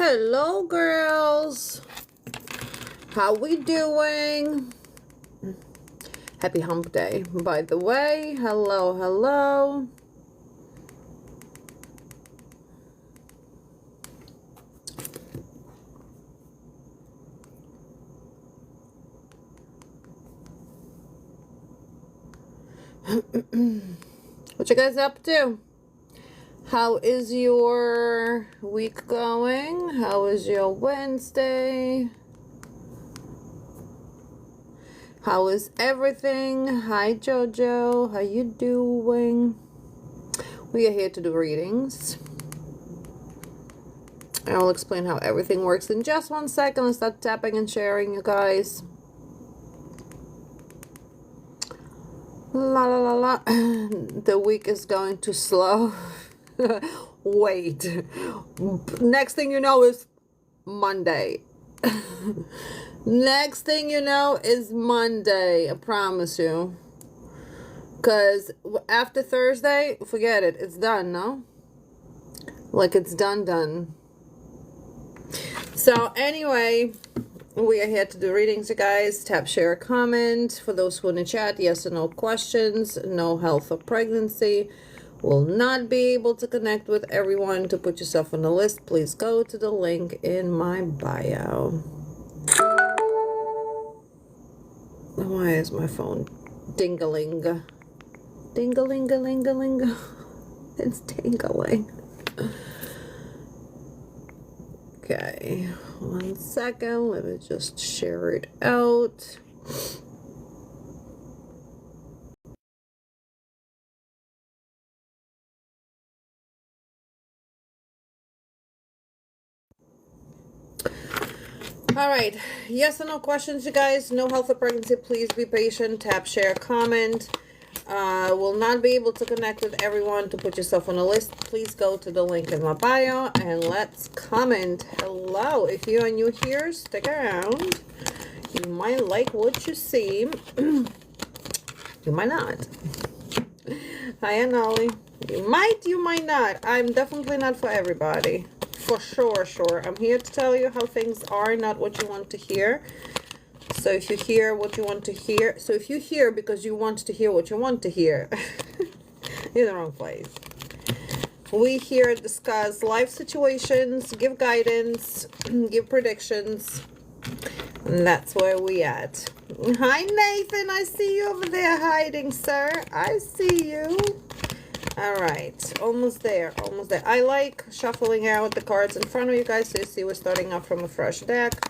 Hello, girls. How we doing? Happy hump day, by the way. Hello, hello. What you guys up to? How is your week going? How is your Wednesday? How is everything? Hi, Jojo. How you doing? We are here to do readings. I will explain how everything works in just 1 second. Let's start tapping and sharing, you guys. La la la la. The week is going too slow. Wait. Next thing you know is Monday. Next thing you know is Monday. I promise you. Because after Thursday, forget it. It's done, no? Like it's done. So anyway, we are here to do readings, you guys. Tap, share, comment. For those who in the chat, yes or no questions. No health or pregnancy. Will not be able to connect with everyone. To put yourself on the list, please go to the link in my bio. Why is my phone ding-a-ling? Ding-a-ling-a-ling-a-ling. It's tingling. Okay, 1 second. Let me just share it out. All right, yes or no questions, you guys. No health or pregnancy, please be patient. Tap, share, comment. Will not be able to connect with everyone. To put yourself on a list, please go to the link in my bio and let's comment. Hello, if you are new here, stick around. You might like what you see. You might not. Hi, Anali. You might not. I'm definitely not for everybody. For sure. I'm here to tell you how things are, not what you want to hear. So if you hear what you want to hear, so if you hear because you want to hear what you want to hear, you're in the wrong place. We here discuss life situations, give guidance, give predictions, and that's where we at. Hi, Nathan. I see you over there hiding, sir. I see you. All right, almost there. I like shuffling out the cards in front of you guys so you see we're starting off from a fresh deck.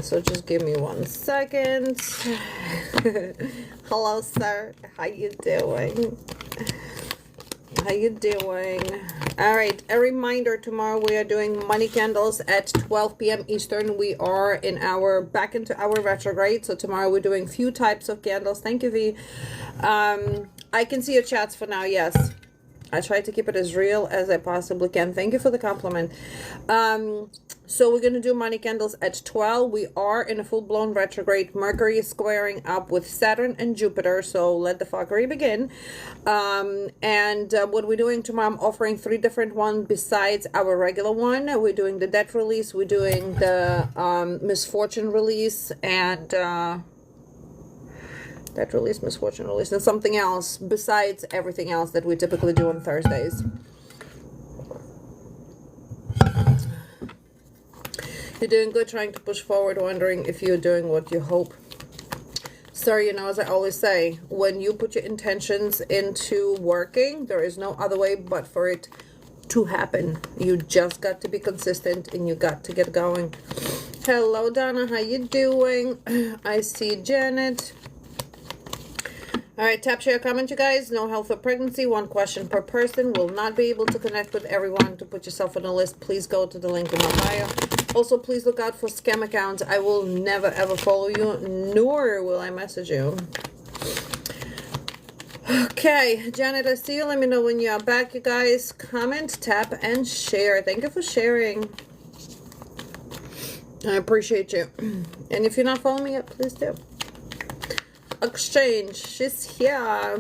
So just give me 1 second. Hello, sir. How you doing? All right, a reminder, tomorrow we are doing money candles at 12 p.m. Eastern. We are in back into our retrograde. So tomorrow we're doing few types of candles. Thank you, V. I can see your chats for now, yes. I try to keep it as real as I possibly can. Thank you for the compliment. So we're going to do money candles at 12. We are in a full-blown retrograde. Mercury is squaring up with Saturn and Jupiter. So let the fuckery begin. What we're doing tomorrow, I'm offering 3 different ones besides our regular one. We're doing the debt release. We're doing the misfortune release. And... that release, misfortune release, and something else besides everything else that we typically do on Thursdays. You're doing good, trying to push forward, wondering if you're doing what you hope. Sir, you know, as I always say, when you put your intentions into working, there is no other way but for it to happen. You just got to be consistent and you got to get going. Hello, Donna. How you doing? I see Janet. All right, tap, share, comment, you guys. No health or pregnancy. 1 question per person. Will not be able to connect with everyone. To put yourself on a list, please go to the link in my bio. Also, please look out for scam accounts. I will never, ever follow you, nor will I message you. Okay, Janet, I see you. Let me know when you are back, you guys. Comment, tap, and share. Thank you for sharing. I appreciate you. And if you're not following me yet, please do. Exchange, she's here.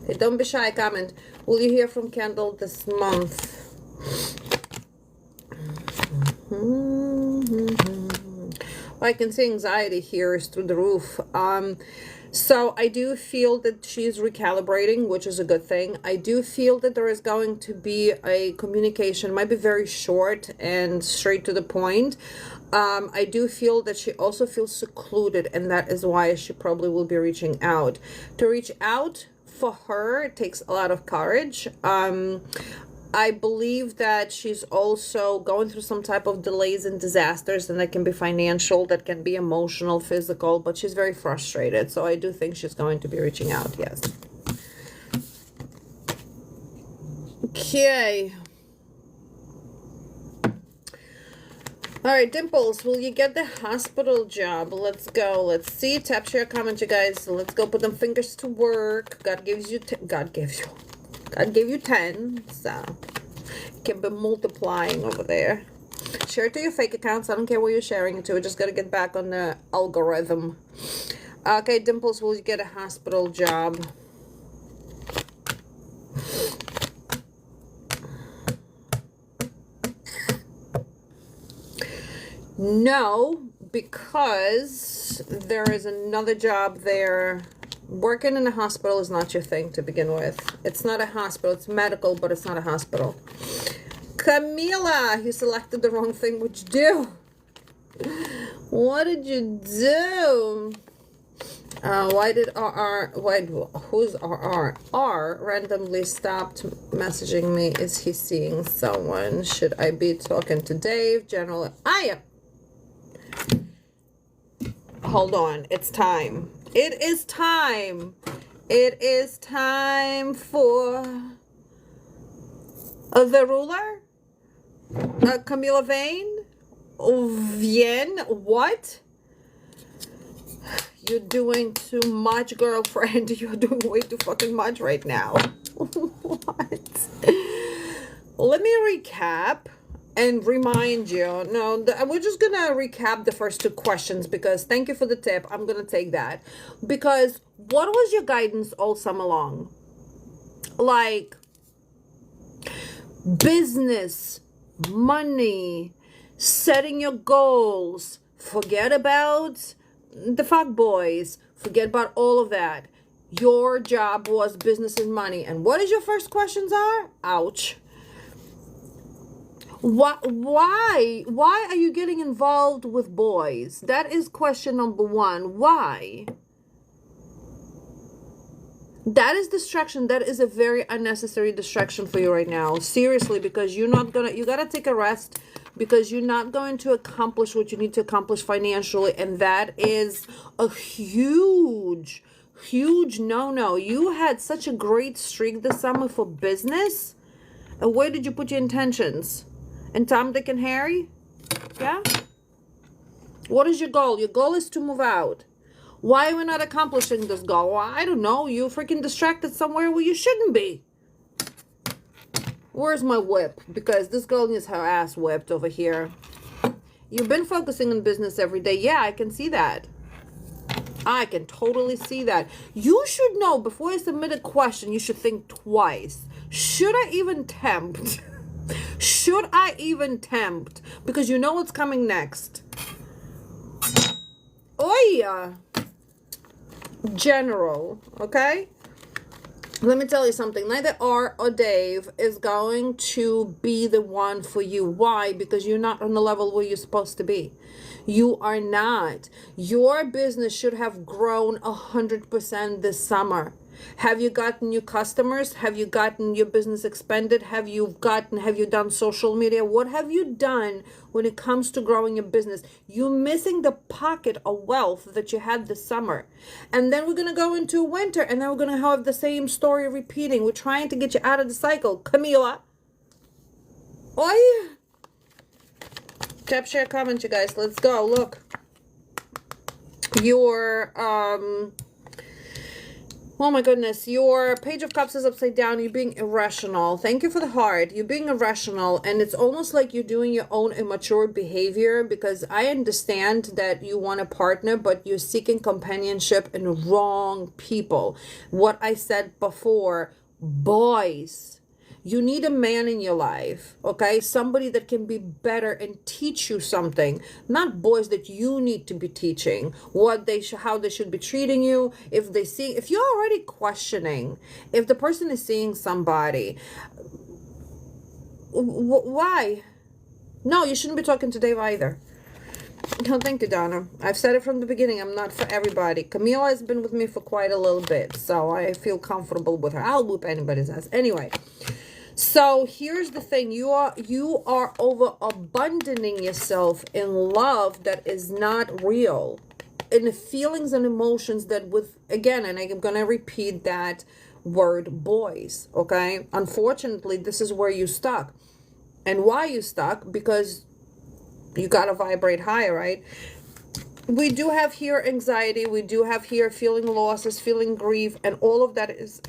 Hey, don't be shy, comment. Will you hear from Kendall this month? I can see anxiety here is through the roof. So I do feel that she's recalibrating, which is a good thing. I do feel that there is going to be a communication, might be very short and straight to the point. I do feel that she also feels secluded, and that is why she probably will be reaching out. To reach out for her, it takes a lot of courage. I believe that she's also going through some type of delays and disasters, and that can be financial, that can be emotional, physical, but she's very frustrated. So I do think she's going to be reaching out, yes. Okay. All right, Dimples, will you get the hospital job? Let's go. Let's see. Tap, share, comment, you guys. Let's go put them fingers to work. God gave you 10, so can be multiplying over there. Share it to your fake accounts. I don't care where you're sharing it to. We just got to get back on the algorithm. Okay, Dimples, will you get a hospital job? No, because there is another job there. Working in a hospital is not your thing to begin with. It's not a hospital. It's medical, but it's not a hospital. Camila, you selected the wrong thing. What'd you do? What did you do? Why did who's R randomly stopped messaging me? Is he seeing someone? Should I be talking to Dave? General, I am. Hold on, it's time. It is time. It is time for the ruler. Camila Vien. What? You're doing too much, girlfriend. You're doing way too fucking much right now. What? Let me recap and remind you. No, we're just gonna recap the first two questions, because thank you for the tip. I'm gonna take that. Because what was your guidance all summer long? Like business, money, setting your goals. Forget about the fuck boys. Forget about all of that. Your job was business and money. And what is your first questions are? Ouch. Why are you getting involved with boys? That is question number one. Why? That is distraction. That is a very unnecessary distraction for you right now. Seriously, because you're not gonna, you gotta take a rest, because you're not going to accomplish what you need to accomplish financially. And that is a huge no-no. You had such a great streak this summer for business. And where did you put your intentions? And Tom, Dick, and Harry? Yeah? What is your goal? Your goal is to move out. Why are we not accomplishing this goal? Well, I don't know. You're freaking distracted somewhere where you shouldn't be. Where's my whip? Because this girl needs her ass whipped over here. You've been focusing on business every day. Yeah, I can see that. I can totally see that. You should know, before you submit a question, you should think twice. Should I even tempt? Should I even tempt? Because you know what's coming next. Oh yeah. General, okay? Let me tell you something. Neither R or Dave is going to be the one for you. Why? Because you're not on the level where you're supposed to be. You are not. Your business should have grown 100% this summer. Have you gotten new customers? Have you gotten your business expanded? Have you done social media? What have you done when it comes to growing your business? You're missing the pocket of wealth that you had this summer. And then we're going to go into winter, and then we're going to have the same story repeating. We're trying to get you out of the cycle. Camila. Oi. Tap, share, comment, you guys. Let's go. Look. Your, oh my goodness, your Page of Cups is upside down. You're being irrational. Thank you for the heart. You're being irrational, and it's almost like you're doing your own immature behavior, because I understand that you want a partner, but you're seeking companionship in wrong people. What I said before, boys. You need a man in your life, okay? Somebody that can be better and teach you something. Not boys that you need to be teaching how they should be treating you. If you're already questioning, if the person is seeing somebody, why? No, you shouldn't be talking to Dave either. No, thank you, Donna. I've said it from the beginning. I'm not for everybody. Camila has been with me for quite a little bit, so I feel comfortable with her. I'll whoop anybody's ass. Anyway, so here's the thing. You are overabundant yourself in love that is not real. In the feelings and emotions that again, and I'm going to repeat that word, boys, okay? Unfortunately, this is where you stuck. And why you stuck? Because you got to vibrate higher, right? We do have here anxiety. We do have here feeling losses, feeling grief, and all of that is,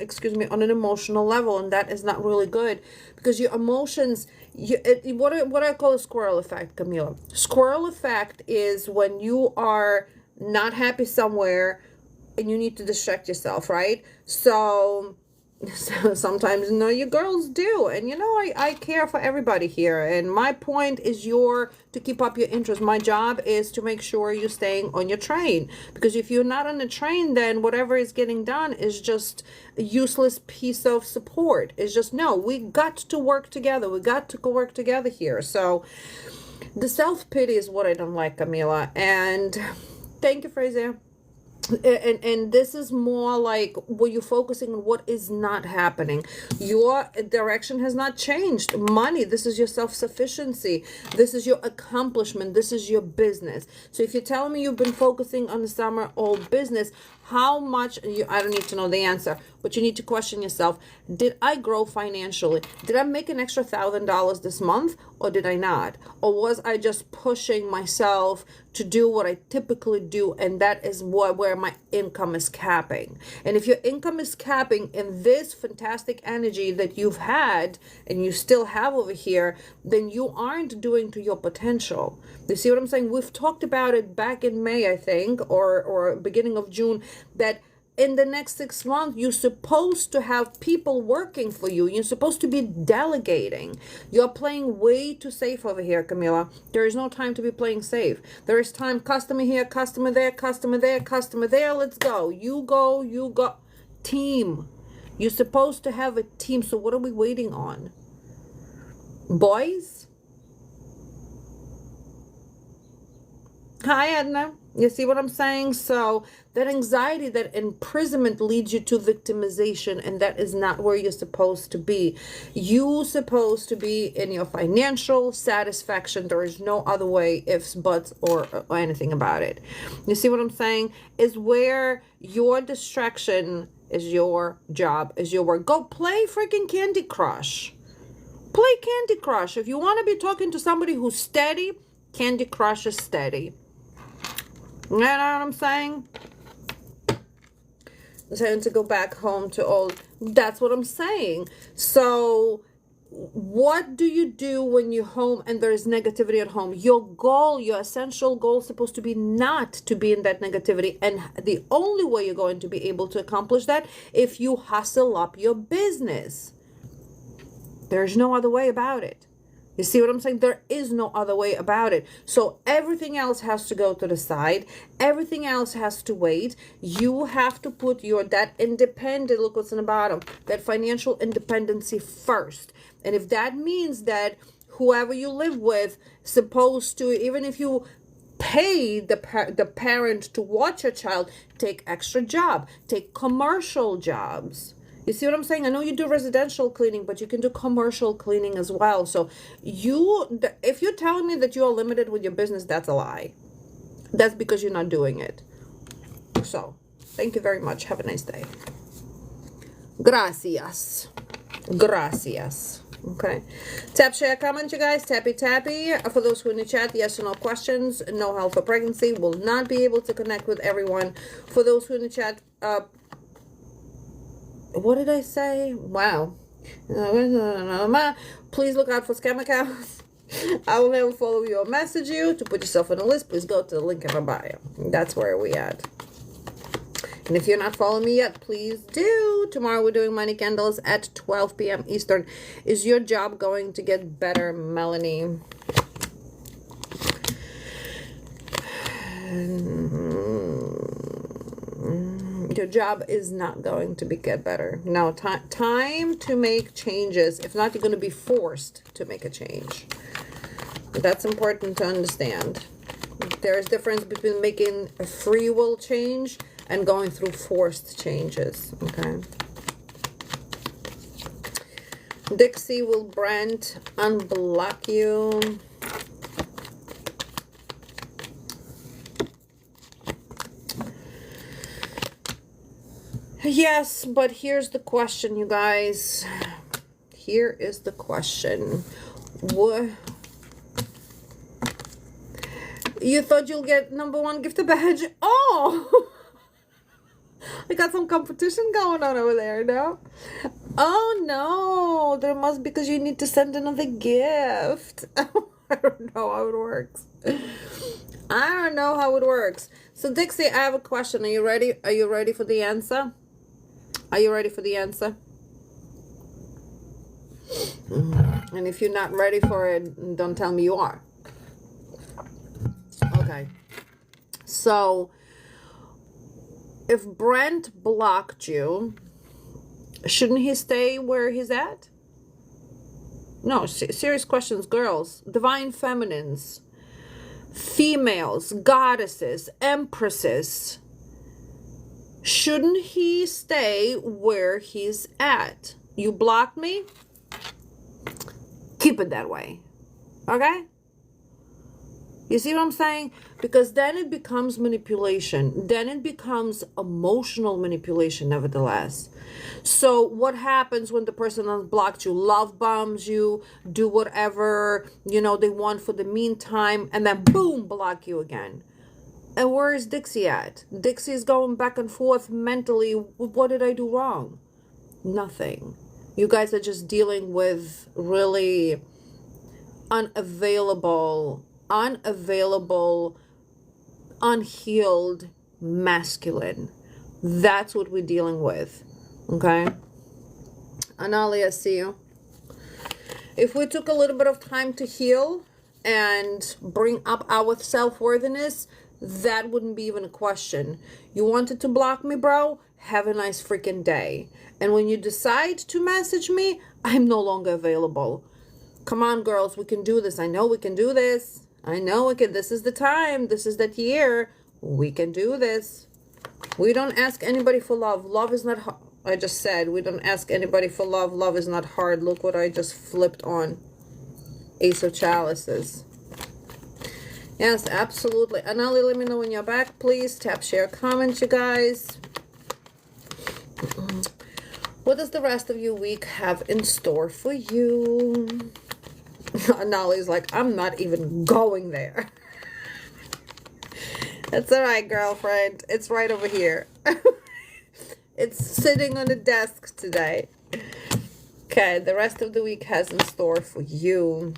on an emotional level, and that is not really good because your emotions, what I call a squirrel effect, Camila. Squirrel effect is when you are not happy somewhere and you need to distract yourself, right? So sometimes you girls do, and I care for everybody here, and my point is to keep up your interest. My job is to make sure you're staying on your train, because if you're not on the train, then whatever is getting done is just a useless piece of support. It's just, no, we got to work together. We got to work together here. So the self-pity is what I don't like, Camila, and thank you, Fraser. And this is more like where you're focusing on what is not happening. Your direction has not changed. Money, this is your self-sufficiency. This is your accomplishment. This is your business. So if you're telling me you've been focusing on the summer all business, how much, I don't need to know the answer, but you need to question yourself. Did I grow financially? Did I make an extra $1,000 this month, or did I not? Or was I just pushing myself to do what I typically do, and that is where my income is capping? And if your income is capping in this fantastic energy that you've had and you still have over here, then you aren't doing to your potential. You see what I'm saying? We've talked about it back in May, I think, or beginning of June, that in the next 6 months, you're supposed to have people working for you. You're supposed to be delegating. You're playing way too safe over here, Camila. There is no time to be playing safe. There is time, customer here, customer there, customer there, customer there. Let's go. You go. Team. You're supposed to have a team. So what are we waiting on? Boys? Hi, Edna. You see what I'm saying? So that anxiety, that imprisonment leads you to victimization, and that is not where you're supposed to be. You're supposed to be in your financial satisfaction. There is no other way, ifs, buts, or anything about it. You see what I'm saying? Is where your distraction is your job, is your work. Go play freaking Candy Crush. Play Candy Crush. If you want to be talking to somebody who's steady, Candy Crush is steady. You know what I'm saying? Saying to go back home to old. That's what I'm saying. So what do you do when you're home and there's negativity at home? Your goal, your essential goal is supposed to be not to be in that negativity. And the only way you're going to be able to accomplish that, if you hustle up your business. There's no other way about it. You see what I'm saying? There is no other way about it. So everything else has to go to the side. Everything else has to wait. You have to put that independent, look what's in the bottom, that financial independency first. And if that means that whoever you live with supposed to, even if you pay the parent to watch your child, take extra job, take commercial jobs. You see what I'm saying? I know you do residential cleaning, but you can do commercial cleaning as well. So if you're telling me that you are limited with your business, that's a lie. That's because you're not doing it. So thank you very much. Have a nice day. Gracias. Gracias. Okay. Tap, share, comment, you guys. Tappy. For those who in the chat, yes or no questions. No health for pregnancy. Will not be able to connect with everyone. For those who in the chat, what did I say? Wow. Please look out for scam accounts. I will never follow you or message you. To put yourself on a list, please go to the link in my bio. That's where we at. And if you're not following me yet, please do. Tomorrow we're doing money candles at 12 p.m. Eastern. Is your job going to get better, Melanie? Your job is not going to get better. No, time to make changes. If not, you're going to be forced to make a change. That's important to understand. There's a difference between making a free will change and going through forced changes. Okay. Dixie, will Brent unblock you? Yes, but here's the question, you guys. Here is the question. What? You thought you'll get #1 gift badge? Oh! I got some competition going on over there, no? Oh, no. There must, because you need to send another gift. I don't know how it works. I don't know how it works. So, Dixie, I have a question. Are you ready? Are you ready for the answer? Are you ready for the answer? And if you're not ready for it, don't tell me you are. Okay. So, if Brent blocked you, shouldn't he stay where he's at? No, serious questions, girls. Divine feminines, females, goddesses, empresses. Shouldn't he stay where he's at? You blocked me? Keep it that way. Okay? You see what I'm saying? Because then it becomes manipulation. Then it becomes emotional manipulation, nevertheless. So what happens when the person unblocked you? Love bombs you, do whatever, you know, they want for the meantime, and then boom, block you again. And where is Dixie at? Dixie is going back and forth mentally. What did I do wrong? Nothing. You guys are just dealing with really unavailable, unhealed masculine. That's what we're dealing with. Okay? Analia, see you. If we took a little bit of time to heal and bring up our self-worthiness, that wouldn't be even a question. You wanted to block me, bro? Have a nice freaking day. And when you decide to message me, I'm no longer available. Come on, girls, we can do this. I know we can do this. I know we can. This is the time. This is that year. We can do this. We don't ask anybody for love. Love is not hard. I just said we don't ask anybody for love. Love is not hard. Look what I just flipped on. Ace of Chalices. Yes, absolutely. Anali, let me know when you're back, please. Tap, share, comment, you guys. What does the rest of your week have in store for you? Anali's like, I'm not even going there. That's all right, girlfriend. It's right over here. It's sitting on the desk today. Okay, the rest of the week has in store for you.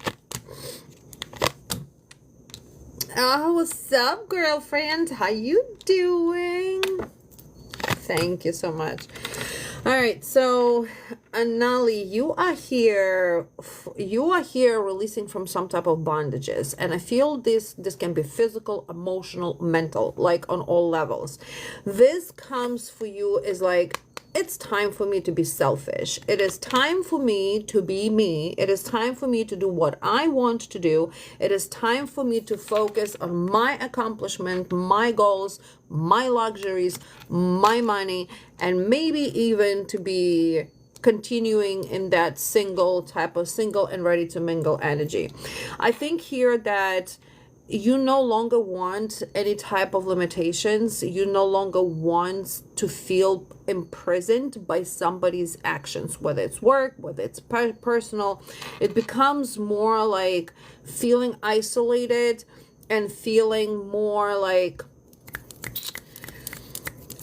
Oh, what's up, girlfriend? How you doing? Thank you so much. All right, so Anali, you are here releasing from some type of bondages, and I feel this can be physical, emotional, mental, like on all levels. This comes for you is like, it's time for me to be selfish. It is time for me to be me. It is time for me to do what I want to do. It is time for me to focus on my accomplishment, my goals, my luxuries, my money, and maybe even to be continuing in that single and ready to mingle energy. I think here that you no longer want any type of limitations. You no longer want to feel imprisoned by somebody's actions, whether it's work, whether it's personal. It becomes more like feeling isolated and feeling more like,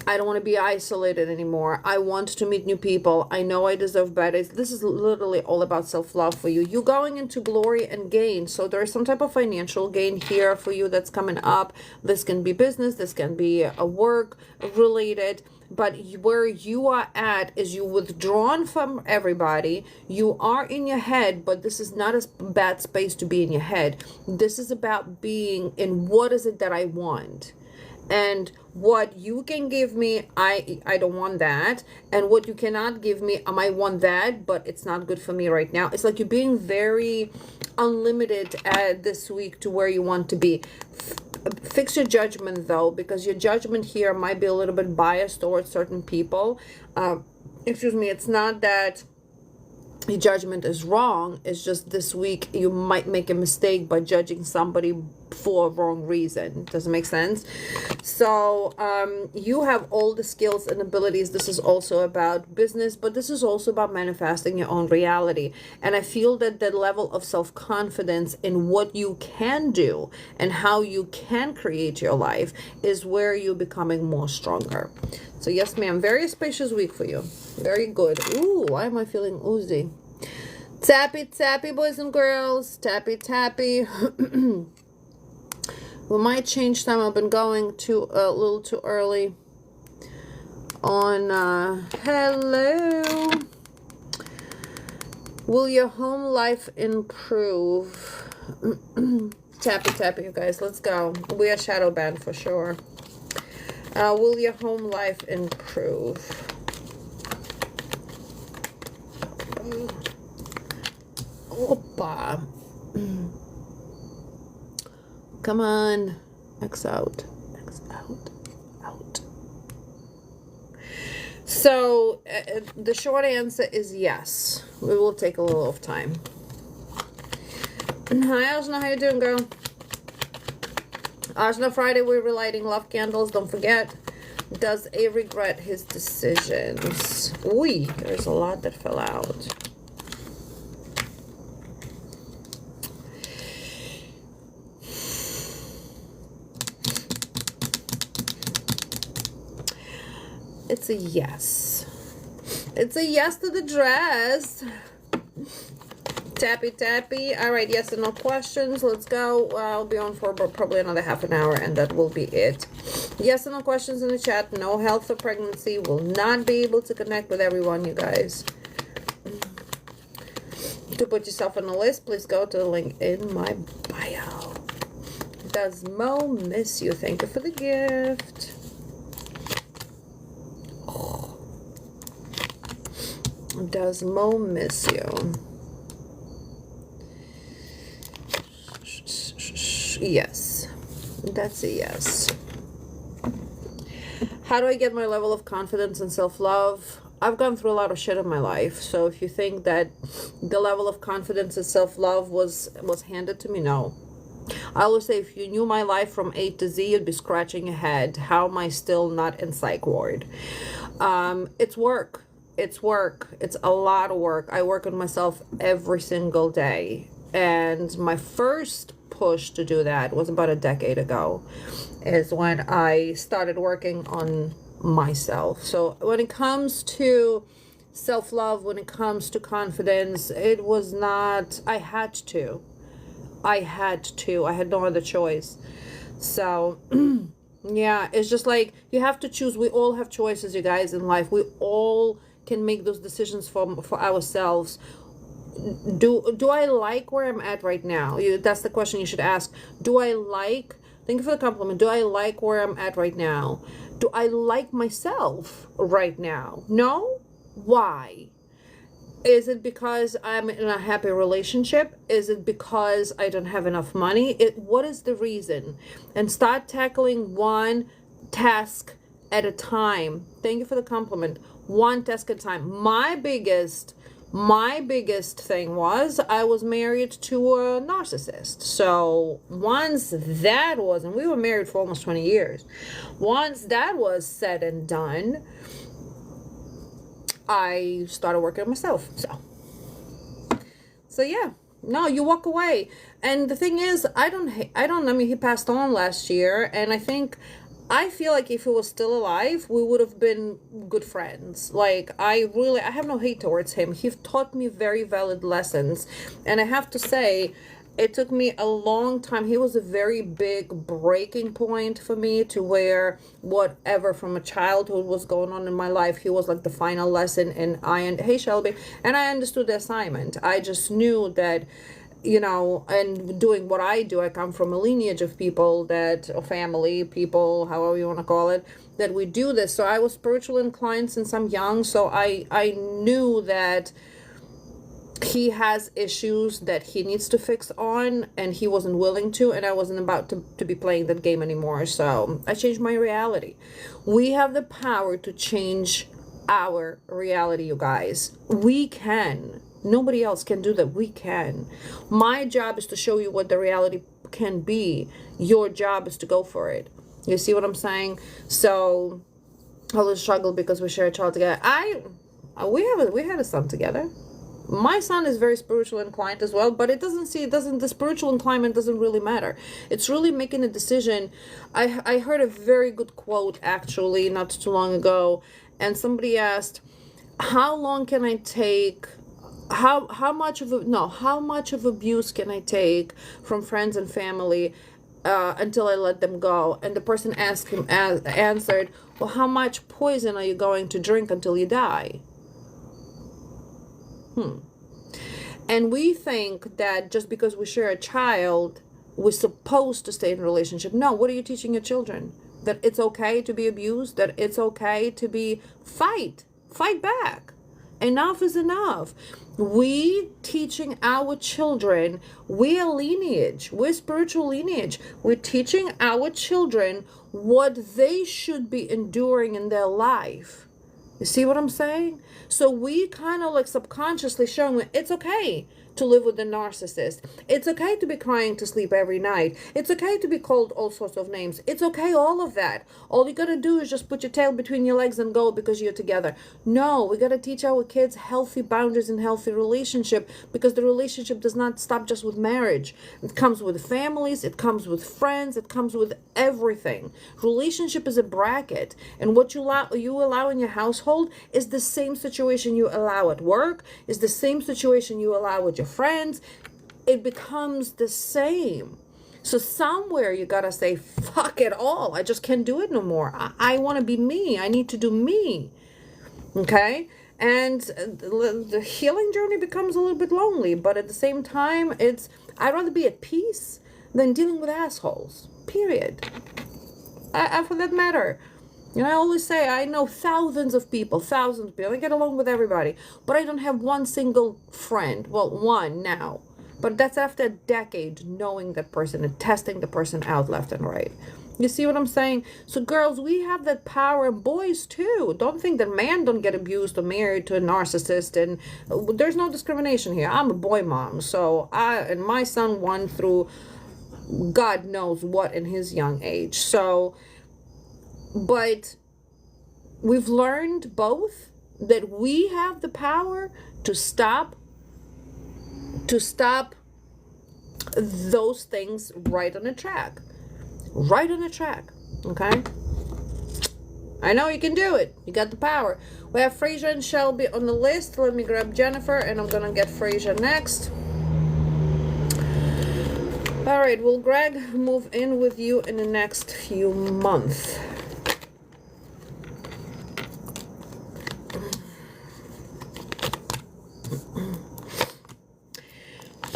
I don't want to be isolated anymore. I want to meet new people. I know I deserve better. This is literally all about self-love for you. You're going into glory and gain. So there is some type of financial gain here for you that's coming up. This can be business. This can be a work related. But where you are at is you withdrawn from everybody. You are in your head, but this is not a bad space to be in your head. This is about being in what is it that I want. And what you can give me, I don't want that. And what you cannot give me, I might want that, but it's not good for me right now. It's like you're being very unlimited at this week to where you want to be. Fix your judgment though, because your judgment here might be a little bit biased towards certain people. Excuse me, it's not that your judgment is wrong. It's just this week you might make a mistake by judging somebody for a wrong reason. Does it make sense? So you have all the skills and abilities. This is also about business, but this is also about manifesting your own reality. And I feel that the level of self-confidence in what you can do and how you can create your life is where you're becoming more stronger. So yes, ma'am, very spacious week for you. Very good. Ooh, why am I feeling oozy? Tappy, tappy, boys and girls. Tappy, tappy. We might change time. I've been going a little too early on. Hello. Will your home life improve? Tappy, tappy, you guys. Let's go. We are shadow banned for sure. Will your home life improve? Opa. Come on. X out. X out. Out. So, the short answer is yes. We will take a little of time. Hi, Ajna. How you doing, girl? Ajna, Friday we're relighting love candles. Don't forget. Does A regret his decisions? Ooh, there's a lot that fell out. It's a yes. It's a yes to the dress. Tappy, tappy. All right, yes and no questions. Let's go. I'll be on for probably another half an hour, and that will be it. Yes and no questions in the chat. No health for pregnancy. Will not be able to connect with everyone, you guys. To put yourself on the list, please go to the link in my bio. Does Mo miss you? Thank you for the gift. Oh. Does Mo miss you? Yes, that's a yes. How do I get my level of confidence and self-love? I've gone through a lot of shit in my life, so if you think that the level of confidence and self-love was handed to me, no. I always say, if you knew my life from A to Z, you'd be scratching your head. How am I still not in psych ward? It's work. It's work. It's a lot of work. I work on myself every single day. And my first push to do that was about a decade ago, is when I started working on myself. So when it comes to self-love, when it comes to confidence, it was not, I had to. I had no other choice. So yeah, it's just like you have to choose. We all have choices, you guys, in life. We all can make those decisions for ourselves. Do I like where I'm at right now? That's the question you should ask. Do I like, thank you for the compliment, do I like where I'm at right now? Do I like myself right now? No? Why? Is it because I'm in a happy relationship? Is it because I don't have enough money? What is the reason? And start tackling one task at a time. Thank you for the compliment. One task at a time. My biggest thing was I was married to a narcissist. So once that was, and we were married for almost 20 years. Once that was said and done, I started working on myself. So yeah, no, you walk away. And the thing is, I mean, he passed on last year, and I feel like if he was still alive, we would have been good friends. Like, I have no hate towards him. He taught me very valid lessons. And I have to say, It took me a long time. He was a very big breaking point for me, to where whatever from a childhood was going on in my life, he was like the final lesson. And hey Shelby, and I understood the assignment. I just knew that, you know, and doing what I do, I come from a lineage of people that, or family, people, however you want to call it, that we do this. So I was spiritually inclined since I'm young. So I knew that he has issues that he needs to fix on, and he wasn't willing to, and I wasn't about to be playing that game anymore. So I changed my reality. We have the power to change our reality, you guys. We can. Nobody else can do that. We can. My job is to show you what the reality can be. Your job is to go for it. You see what I'm saying? So I was struggle because we share a child together. We had a son together. My son is very spiritual inclined as well, but the spiritual inclination doesn't really matter. It's really making a decision. I heard a very good quote actually not too long ago, and somebody asked, how long can I take, how much of abuse can I take from friends and family until I let them go? And the person answered, well, how much poison are you going to drink until you die? And we think that just because we share a child, we're supposed to stay in a relationship. No, what are you teaching your children? That it's okay to be abused, that it's okay to be fight back. Enough is enough. We teaching our children, we're lineage, we're spiritual lineage. We're teaching our children what they should be enduring in their life. You see what I'm saying? So we kind of like subconsciously showing them it's okay to live with a narcissist. It's okay to be crying to sleep every night. It's okay to be called all sorts of names. It's okay, all of that. All you gotta do is just put your tail between your legs and go because you're together. No, we gotta teach our kids healthy boundaries and healthy relationship, because the relationship does not stop just with marriage. It comes with families, it comes with friends, it comes with everything. Relationship is a bracket, and what you allow in your household is the same situation you allow at work, is the same situation you allow with your friends. It becomes the same. So somewhere you gotta say, fuck it all. I just can't do it no more. I want to be me. I need to do me. Okay? And the healing journey becomes a little bit lonely, but at the same time, I'd rather be at peace than dealing with assholes. Period. For that matter. You know, I always say I know thousands of people. I get along with everybody, but I don't have one single friend. Well, one now, but that's after a decade knowing that person and testing the person out left and right. You see what I'm saying? So girls, we have that power, and boys too. Don't think that men don't get abused or married to a narcissist, and there's no discrimination here. I'm a boy mom, so and my son went through God knows what in his young age. So, but we've learned both that we have the power to stop those things right on the track. Right on the track. Okay? I know you can do it. You got the power. We have Fraser and Shelby on the list. Let me grab Jennifer, and I'm gonna get Fraser next. All right, will Greg move in with you in the next few months?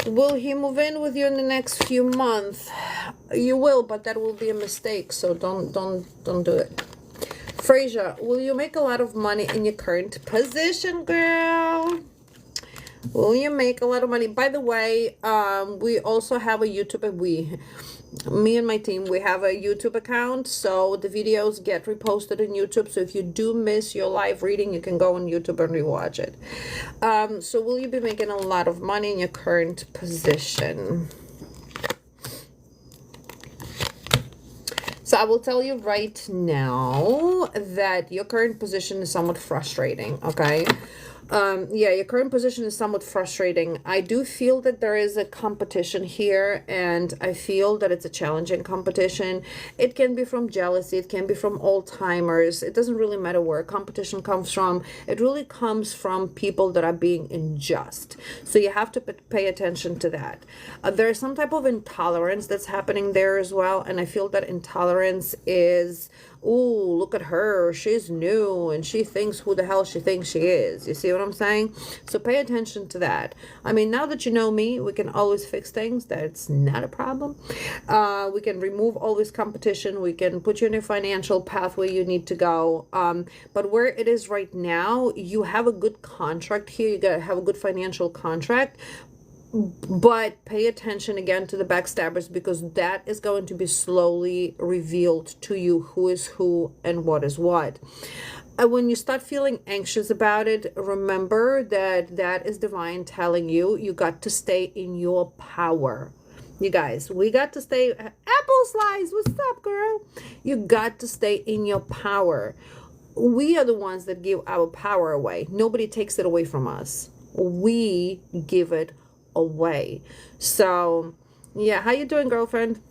Will he move in with you in the next few months? You will, but that will be a mistake, so don't do it. Fraser, will you make a lot of money in your current position, girl? Will you make a lot of money? By the way, we also have a YouTube, me and my team, we have a YouTube account, so the videos get reposted on YouTube. So if you do miss your live reading, you can go on YouTube and rewatch it. So will you be making a lot of money in your current position? So I will tell you right now that your current position is somewhat frustrating, okay? Yeah, your current position is somewhat frustrating. I do feel that there is a competition here, and I feel that it's a challenging competition. It can be from jealousy, it can be from old timers. It doesn't really matter where competition comes from. It really comes from people that are being unjust. So you have to pay attention to that. There is some type of intolerance that's happening there as well, and I feel that intolerance is, ooh, look at her, she's new and she thinks who the hell she thinks she is. You see what I'm saying? So pay attention to that. I mean, now that you know me, we can always fix things. That's not a problem. We can remove all this competition. We can put you in a financial pathway you need to go. But where it is right now, you have a good contract here. You gotta have a good financial contract. But pay attention again to the backstabbers, because that is going to be slowly revealed to you who is who and what is what. When you start feeling anxious about it, remember that that is divine telling you you got to stay in your power. You guys, we got to stay. Apple Slice, what's up, girl? You got to stay in your power. We are the ones that give our power away. Nobody takes it away from us. We give it away. So yeah, how you doing, girlfriend?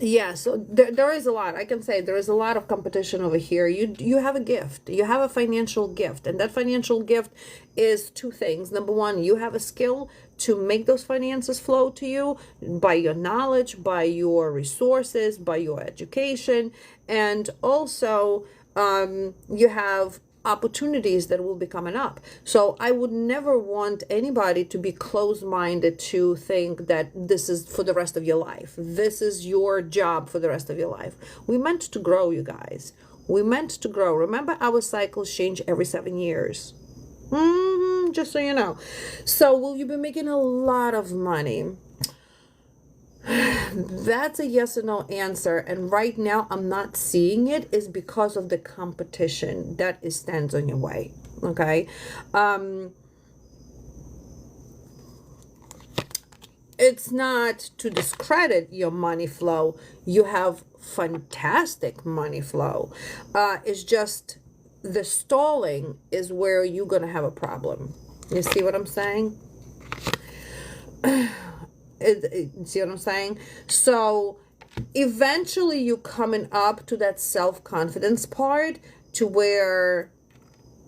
Yeah, so there is a lot. I can say there is a lot of competition over here. You have a gift. You have a financial gift, and that financial gift is two things. Number one, you have a skill to make those finances flow to you by your knowledge, by your resources, by your education, and also you have opportunities that will be coming up. So I would never want anybody to be closed-minded to think that this is for the rest of your life. This is your job for the rest of your life. We meant to grow, you guys. We meant to grow. Remember, our cycles change every 7 years. Just so you know. So will you be making a lot of money? That's a yes or no answer, and right now I'm not seeing it, is because of the competition that stands on your way. Okay, it's not to discredit your money flow. You have fantastic money flow. It's just the stalling is where you're gonna have a problem. You see what I'm saying? See what I'm saying? So eventually you coming up to that self-confidence part, to where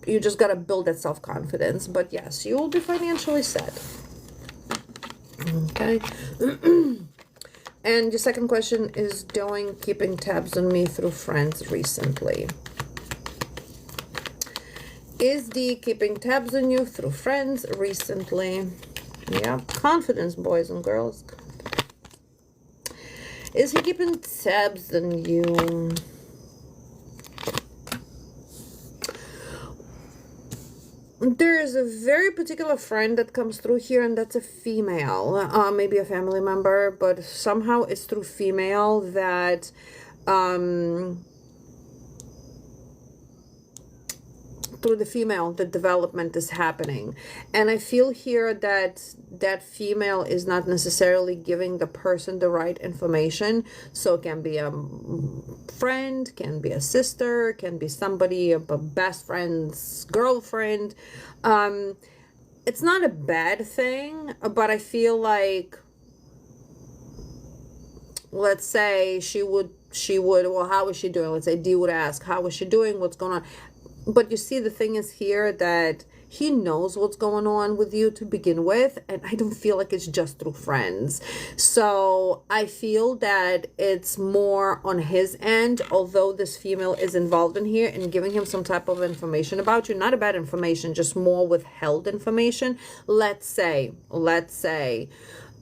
you just got to build that self-confidence. But yes, you will be financially set. Okay. And your second question is keeping tabs on me through friends recently. Is D keeping tabs on you through friends recently? Yeah, confidence, boys and girls. Is he keeping tabs on you? There is a very particular friend that comes through here, and that's a female. Maybe a family member, but somehow it's through female that through the female, the development is happening. And I feel here that that female is not necessarily giving the person the right information. So it can be a friend, can be a sister, can be somebody, a best friend's girlfriend. It's not a bad thing, but I feel like, let's say she would, well, how is she doing? Let's say D would ask, how is she doing? What's going on? But you see, the thing is here that he knows what's going on with you to begin with, and I don't feel like it's just through friends. So I feel that it's more on his end, although this female is involved in here and giving him some type of information about you. Not a bad information, just more withheld information. Let's say,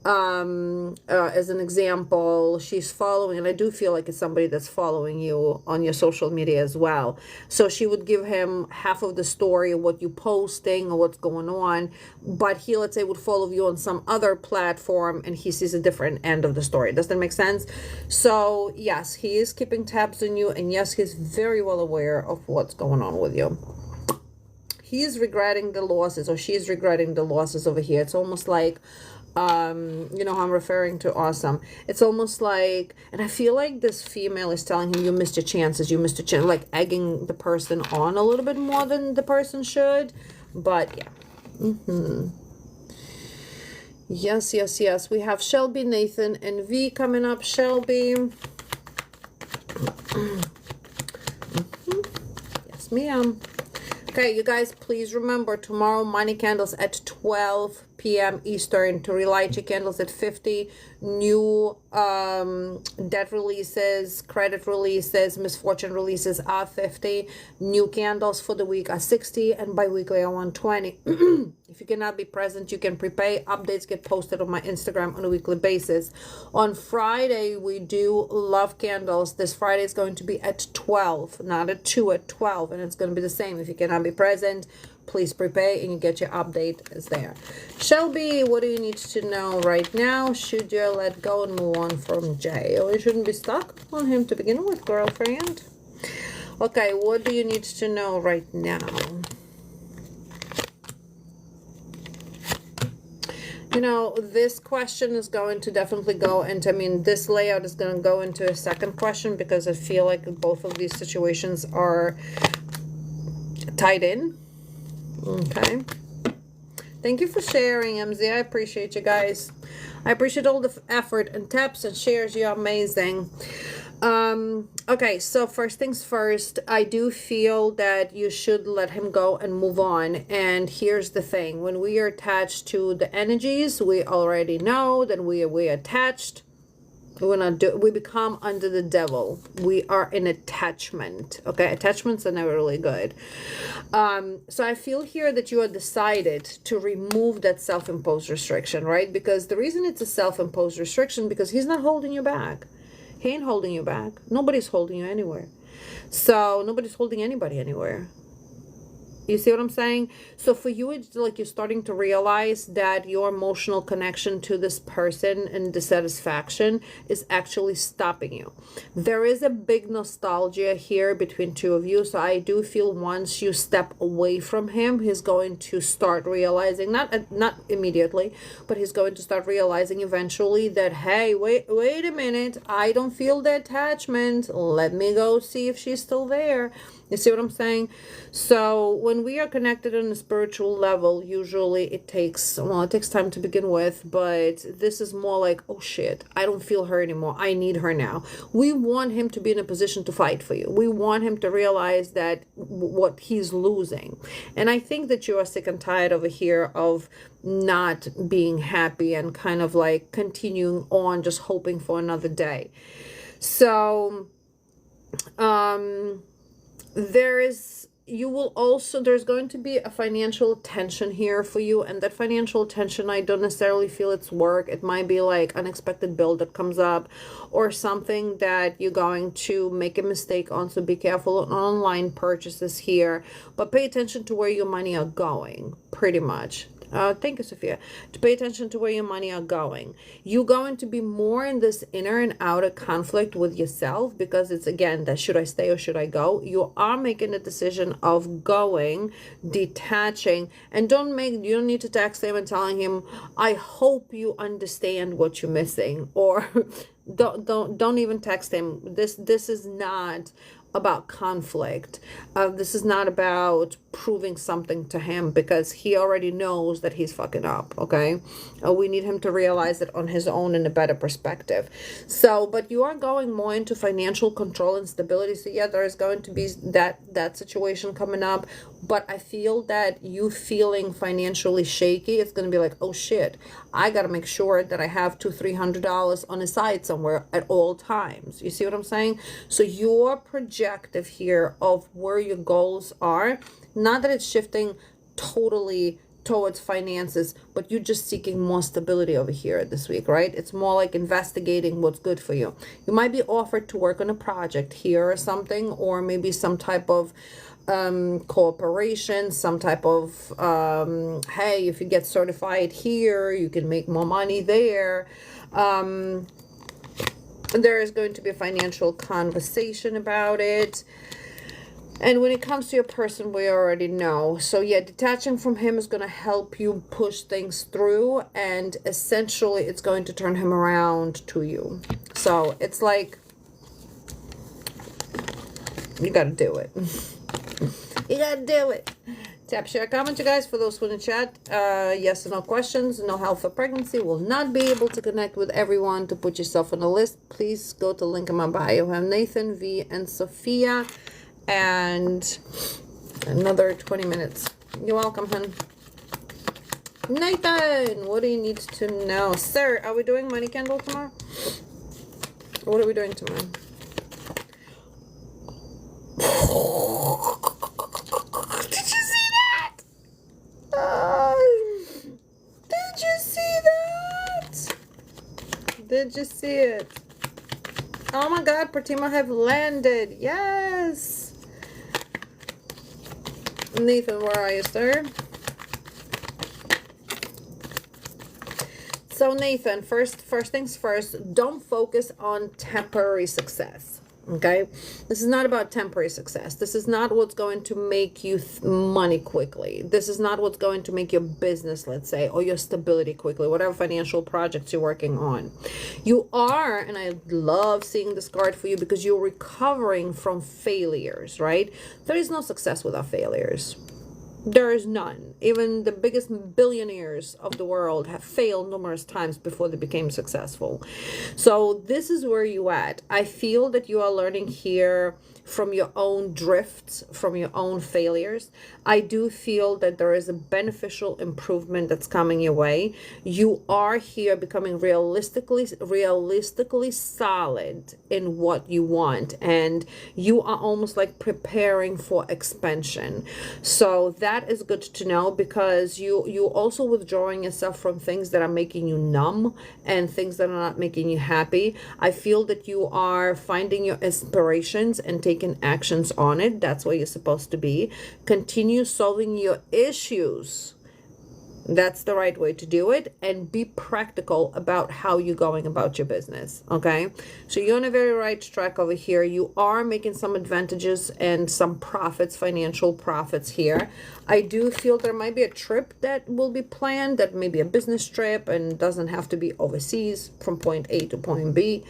as an example, she's following, and I do feel like it's somebody that's following you on your social media as well. So she would give him half of the story of what you're posting or what's going on, but he, let's say, would follow you on some other platform and he sees a different end of the story. Does that make sense? So yes, he is keeping tabs on you, and yes, he's very well aware of what's going on with you. He's regretting the losses, or she's regretting the losses over here. It's almost like, you know how I'm referring to, awesome. It's almost like, and I feel like this female is telling him, you missed your chances, you missed your chance, like egging the person on a little bit more than the person should. But yeah. Yes, yes, yes. We have Shelby, Nathan, and V coming up. Shelby. Yes, ma'am. Okay, you guys, please remember tomorrow money candles at 12 p.m. Eastern to relight your candles at 50. New debt releases, credit releases, misfortune releases are 50. New candles for the week are 60, and bi-weekly are 120. If you cannot be present, you can prepay. Updates get posted on my Instagram on a weekly basis. On Friday, we do love candles. This Friday is going to be at 12, not at 2, at 12, and it's going to be the same. If you cannot be present, please prepay and you get your update is there. Shelby, what do you need to know right now? Should you let go and move on from Jay? Or you shouldn't be stuck on him to begin with, girlfriend. Okay, what do you need to know right now? You know, this question is going to definitely go into, I mean, this layout is going to go into a second question because I feel like both of these situations are tied in. Okay. Thank you for sharing, MZ. I appreciate you guys. I appreciate all the effort and taps and shares. You're amazing. Okay, so first things first, I do feel that you should let him go and move on. And here's the thing. When we are attached to the energies, we already know that we attached. We become under the devil. We are in attachment. Okay, attachments are never really good. So I feel here that you are decided to remove that self-imposed restriction, right? Because the reason it's a self-imposed restriction, because he's not holding you back. He ain't holding you back. Nobody's holding you anywhere. So nobody's holding anybody anywhere. You see what I'm saying? So for you, it's like you're starting to realize that your emotional connection to this person and dissatisfaction is actually stopping you. There is a big nostalgia here between two of you. So I do feel once you step away from him, he's going to start realizing, not immediately, but he's going to start realizing eventually that, hey, wait a minute. I don't feel the attachment. Let me go see if she's still there. You see what I'm saying? So when we are connected on a spiritual level, usually it takes time to begin with, but this is more like, oh shit, I don't feel her anymore. I need her now. We want him to be in a position to fight for you. We want him to realize that what he's losing. And I think that you are sick and tired over here of not being happy and kind of like continuing on just hoping for another day. So, there's going to be a financial tension here for you, and that financial tension, I don't necessarily feel it's work. It might be like unexpected bill that comes up or something that you're going to make a mistake on. So be careful on online purchases here, but pay attention to where your money are going, pretty much. Thank you, Sophia. To pay attention to where your money are going. You're going to be more in this inner and outer conflict with yourself, because it's, again, that should I stay or should I go? You are making a decision of going, detaching, and you don't need to text him and telling him, I hope you understand what you're missing, or don't even text him. This is not about conflict. This is not about proving something to him, because he already knows that he's fucking up. Okay, we need him to realize it on his own in a better perspective. So, but you are going more into financial control and stability. So yeah, there is going to be that situation coming up, but I feel that you feeling financially shaky, it's going to be like, oh shit, I got to make sure that I have $200-300 on the side somewhere at all times. You see what I'm saying? So your projective here of where your goals are, not that it's shifting totally towards finances, but you're just seeking more stability over here this week, right? It's more like investigating what's good for you. You might be offered to work on a project here or something, or maybe some type of cooperation, some type of hey, if you get certified here, you can make more money there. There is going to be a financial conversation about it. And when it comes to your person, we already know. So yeah, detaching from him is going to help you push things through, and essentially it's going to turn him around to you. So it's like, you got to do it. You got to do it. Tap, share, comment, you guys. For those who in the chat, yes or no questions, no health or pregnancy. Will not be able to connect with everyone. To put yourself on the list, please go to link in my bio. I have Nathan, V, and Sophia, and another 20 minutes. You're welcome, hun. Nathan, what do you need to know? Sir, are we doing money candle tomorrow? What are we doing tomorrow? Did you see that? Did you see that? Did you see it? Oh my God, Pratima have landed. Yes. Nathan, where are you, sir? So Nathan, first things first, don't focus on temporary success. Okay, this is not about temporary success. This is not what's going to make you money quickly. This is not what's going to make your business, let's say, or your stability quickly, whatever financial projects you're working on. You are, and I love seeing this card for you because you're recovering from failures, right? There is no success without failures. There is none. Even the biggest billionaires of the world have failed numerous times before they became successful. So this is where you at. I feel that you are learning here from your own drifts, from your own failures. I do feel that there is a beneficial improvement that's coming your way. You are here becoming realistically solid in what you want, and you are almost like preparing for expansion. So that is good to know, because you also withdrawing yourself from things that are making you numb and things that are not making you happy. I feel that you are finding your inspirations and taking actions on it. That's where you're supposed to be. Continue solving your issues. That's the right way to do it, and be practical about how you're going about your business. Okay, so you're on a very right track over here. You are making some advantages and some profits, financial profits here. I do feel there might be a trip that will be planned, that may be a business trip and doesn't have to be overseas from point A to point B.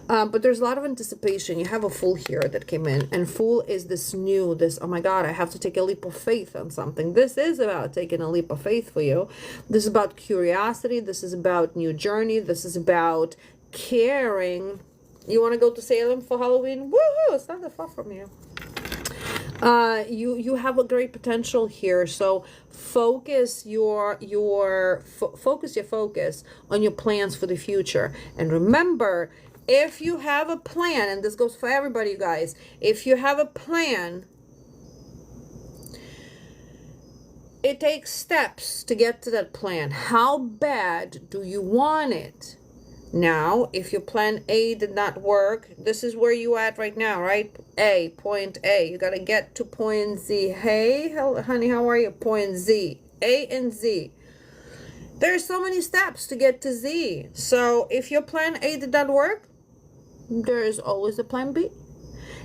But there's a lot of anticipation. You have a Fool here that came in, and Fool is this oh my God, I have to take a leap of faith on something. This is about taking a leap of faith for you. This is about curiosity. This is about new journey. This is about caring. You want to go to Salem for Halloween? Woohoo! It's not that far from you. You have a great potential here. So focus your focus on your plans for the future. And remember, if you have a plan, and this goes for everybody, you guys, if you have a plan, it takes steps to get to that plan. How bad do you want it? Now, if your plan A did not work, this is where you at right now, right? Point A. You got to get to point Z. Hey, honey, how are you? Point Z. A and Z. There's so many steps to get to Z. So if your plan A did not work, there is always a plan B.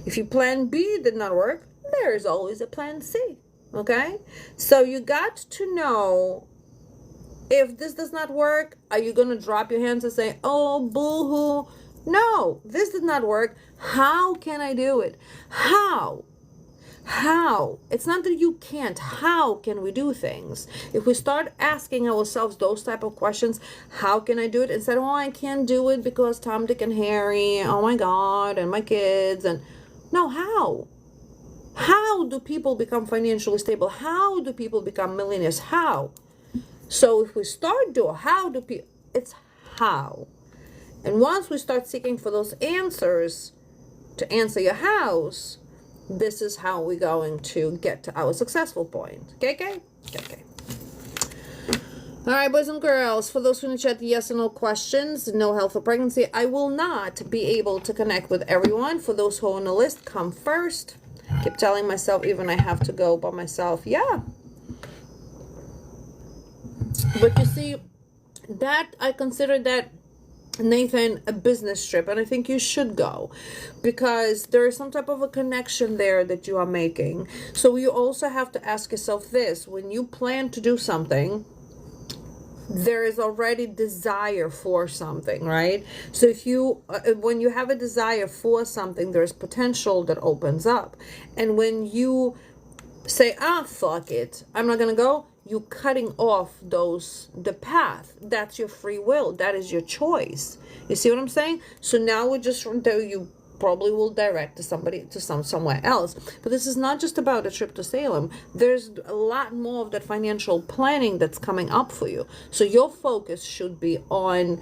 If your plan B did not work, there is always a plan C. Okay, so you got to know, if this does not work, are you going to drop your hands and say, oh, boo-hoo? No, this did not work. How can I do it? How? It's not that you can't. How can we do things? If we start asking ourselves those type of questions, how can I do it? Instead of, oh, I can't do it because Tom, Dick, and Harry, oh my God, and my kids, and no, how? How do people become financially stable? How do people become millionaires? How? So if we start doing, it's how. And once we start seeking for those answers to answer your hows, this is how we're going to get to our successful point. Okay. All right, boys and girls, for those who in the chat, yes or no questions, no health or pregnancy. I will not be able to connect with everyone. For those who are on the list, come first. Keep telling myself, even I have to go by myself. Yeah. But you see, that I consider that, Nathan, a business trip, and I think you should go, because there is some type of a connection there that you are making. So you also have to ask yourself this: when you plan to do something, there is already desire for something, right? So if you when you have a desire for something, there's potential that opens up. And when you say, fuck it, I'm not gonna go, you cutting off the path. That's your free will. That is your choice. You see what I'm saying? So now we just, you probably will direct to somebody, to somewhere else. But this is not just about a trip to Salem. There's a lot more of that financial planning that's coming up for you. So your focus should be on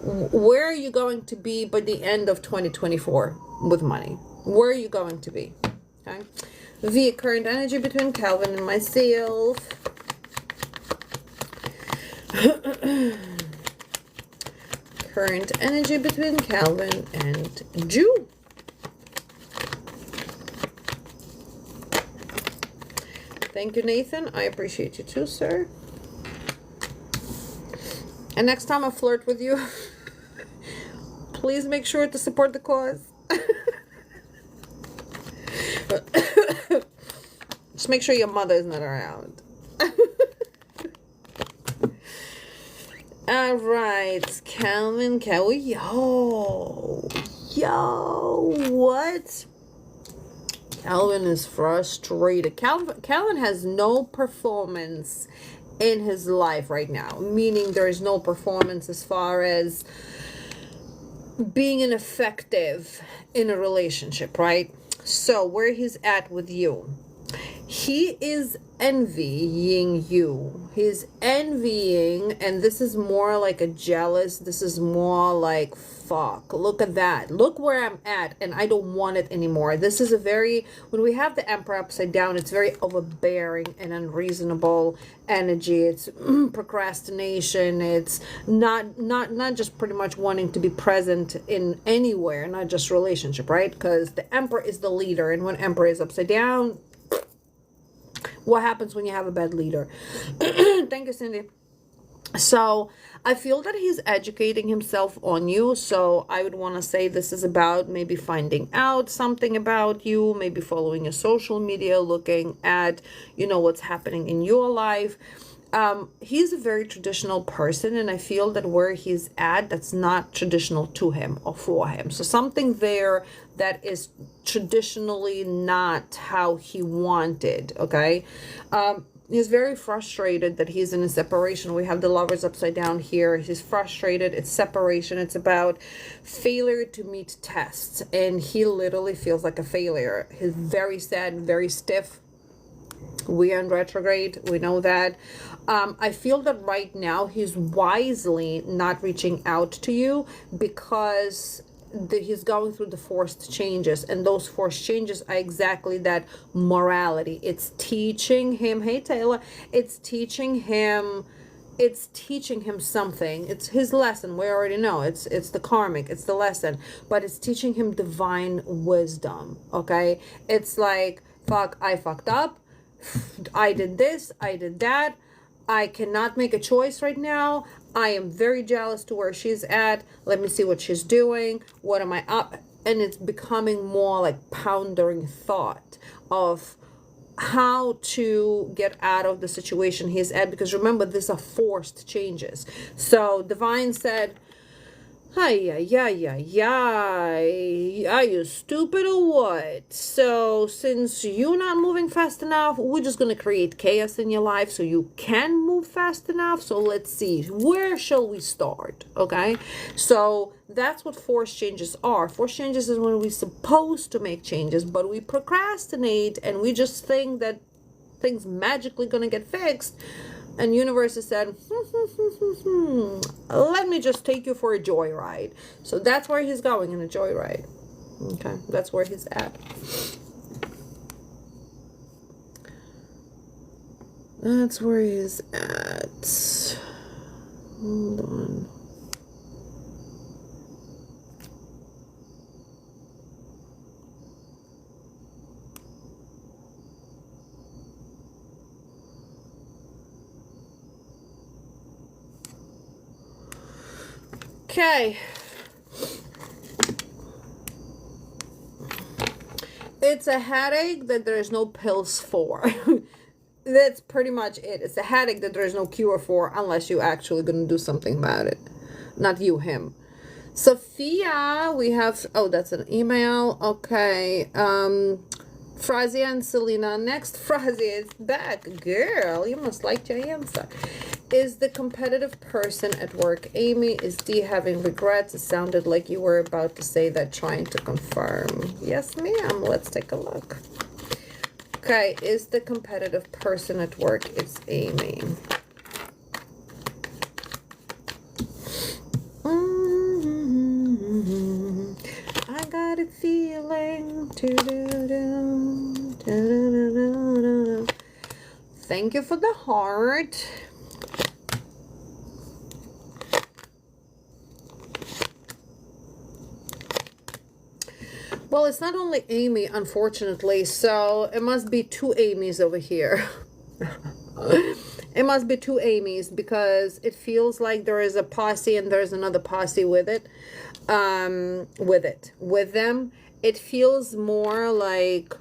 where are you going to be by the end of 2024 with money. Where are you going to be? Okay. The current energy between Calvin and myself. Current energy between Calvin and Jew. Thank you, Nathan. I appreciate you too, sir. And next time I flirt with you, please make sure to support the cause. Just make sure your mother is not around. All right, Calvin, yo, what? Calvin is frustrated. Calvin has no performance in his life right now, meaning there is no performance as far as being ineffective in a relationship, right? So where he's at with you, he is envying you. He's envying, and this is more like a jealous. This is more like, fuck, look at that. Look where I'm at, and I don't want it anymore. This is a very, when we have the Emperor upside down, it's very overbearing and unreasonable energy. It's procrastination. It's not just pretty much wanting to be present in anywhere, not just relationship, right? Because the Emperor is the leader, and when Emperor is upside down, what happens when you have a bad leader? Thank you, Cindy. So I feel that he's educating himself on you. So I would want to say this is about maybe finding out something about you, maybe following your social media, looking at, what's happening in your life. He's a very traditional person, and I feel that where he's at, that's not traditional to him or for him. So something there that is traditionally not how he wanted, okay? He's very frustrated that he's in a separation. We have the Lovers upside down here. He's frustrated. It's separation. It's about failure to meet tests, and he literally feels like a failure. He's very sad, very stiff. We are in retrograde. We know that. I feel that right now he's wisely not reaching out to you because he's going through the forced changes, and those forced changes are exactly that morality. It's teaching him, hey Taylor, it's teaching him something. It's his lesson. We already know it's the karmic, it's the lesson, but it's teaching him divine wisdom. Okay, it's like, fuck, I fucked up, I did this, I did that, I cannot make a choice right now. I am very jealous to where she's at. Let me see what she's doing. What am I up? And it's becoming more like pondering thought of how to get out of the situation he's at. Because remember, these are forced changes. So Divine said, are you stupid or what? So since you're not moving fast enough, we're just going to create chaos in your life so you can move fast enough. So let's see, where shall we start? Okay, so that's what forced changes are. Forced changes is when we're supposed to make changes, but we procrastinate and we just think that things magically going to get fixed. And universe has said, let me just take you for a joyride. So that's where he's going, in a joyride. Okay, that's where he's at. That's where he's at. Hold on. Okay. It's a headache that there's no pills for. That's pretty much it. It's a headache that there's no cure for unless you're actually going to do something about it. Not you, him. Sophia, we have, oh, that's an email. Okay. Frazia and Selena. Next, Frazia is back. Girl, you must like your answer. Is the competitive person at work Amy? Is D having regrets? It sounded like you were about to say that, trying to confirm. Yes, ma'am. Let's take a look. Okay, is the competitive person at work? It's Amy. I got a feeling. Thank you for the heart. Well, it's not only Amy, unfortunately, so it must be two Amy's over here. It must be two Amy's, because it feels like there is a posse and there's another posse with it. With them. It feels more like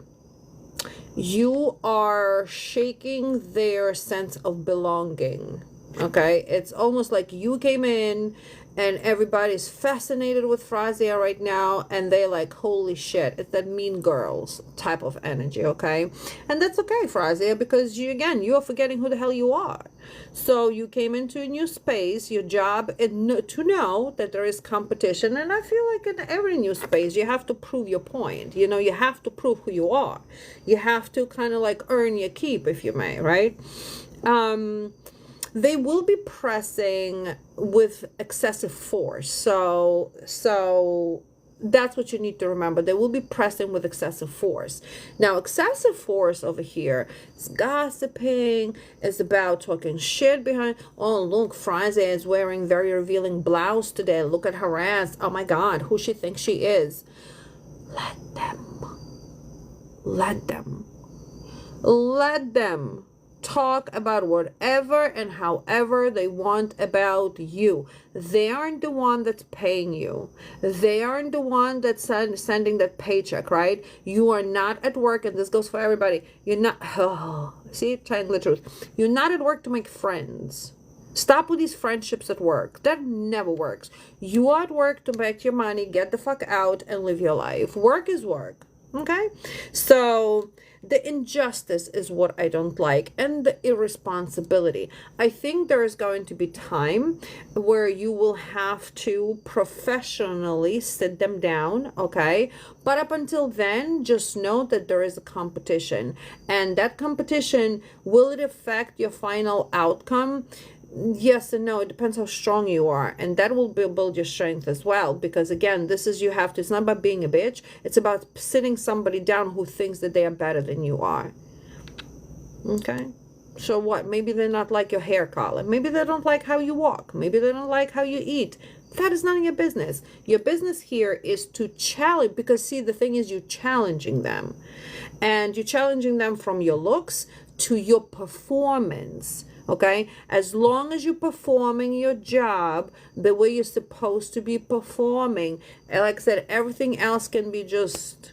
you are shaking their sense of belonging. Okay, it's almost like you came in and everybody's fascinated with Frazia right now, and they're like, holy shit, it's that Mean Girls type of energy. Okay, and that's okay, Frazia, because you're forgetting who the hell you are. So you came into a new space. Your job is to know that there is competition, and I feel like in every new space you have to prove your point. You have to prove who you are. You have to kind of like earn your keep, if you may, right? They will be pressing with excessive force. So that's what you need to remember. They will be pressing with excessive force. Now, excessive force over here is gossiping, is about talking shit behind. Oh, look, Frazia is wearing very revealing blouse today. Look at her ass. Oh my God, who she thinks she is. Let them talk about whatever and however they want about you. They aren't the one that's paying you. They aren't the one that's sending that paycheck, right? You are not at work, and this goes for everybody. You're not, see, telling the truth. You're not at work to make friends. Stop with these friendships at work. That never works. You are at work to make your money, get the fuck out, and live your life. Work is work. Okay? So the injustice is what I don't like, and the irresponsibility. I think there is going to be time where you will have to professionally sit them down, okay? But up until then, just know that there is a competition, and that competition, will it affect your final outcome? Yes and no. It depends how strong you are, and that will build your strength as well, because again, it's not about being a bitch. It's about sitting somebody down who thinks that they are better than you are. Okay, so what? Maybe they're not like your hair color. Maybe they don't like how you walk. Maybe they don't like how you eat. That is none of your business. Your business here is to challenge, because see, the thing is, you're challenging them, and you're challenging them from your looks to your performance. Okay, as long as you're performing your job the way you're supposed to be performing, and like I said, everything else can be just,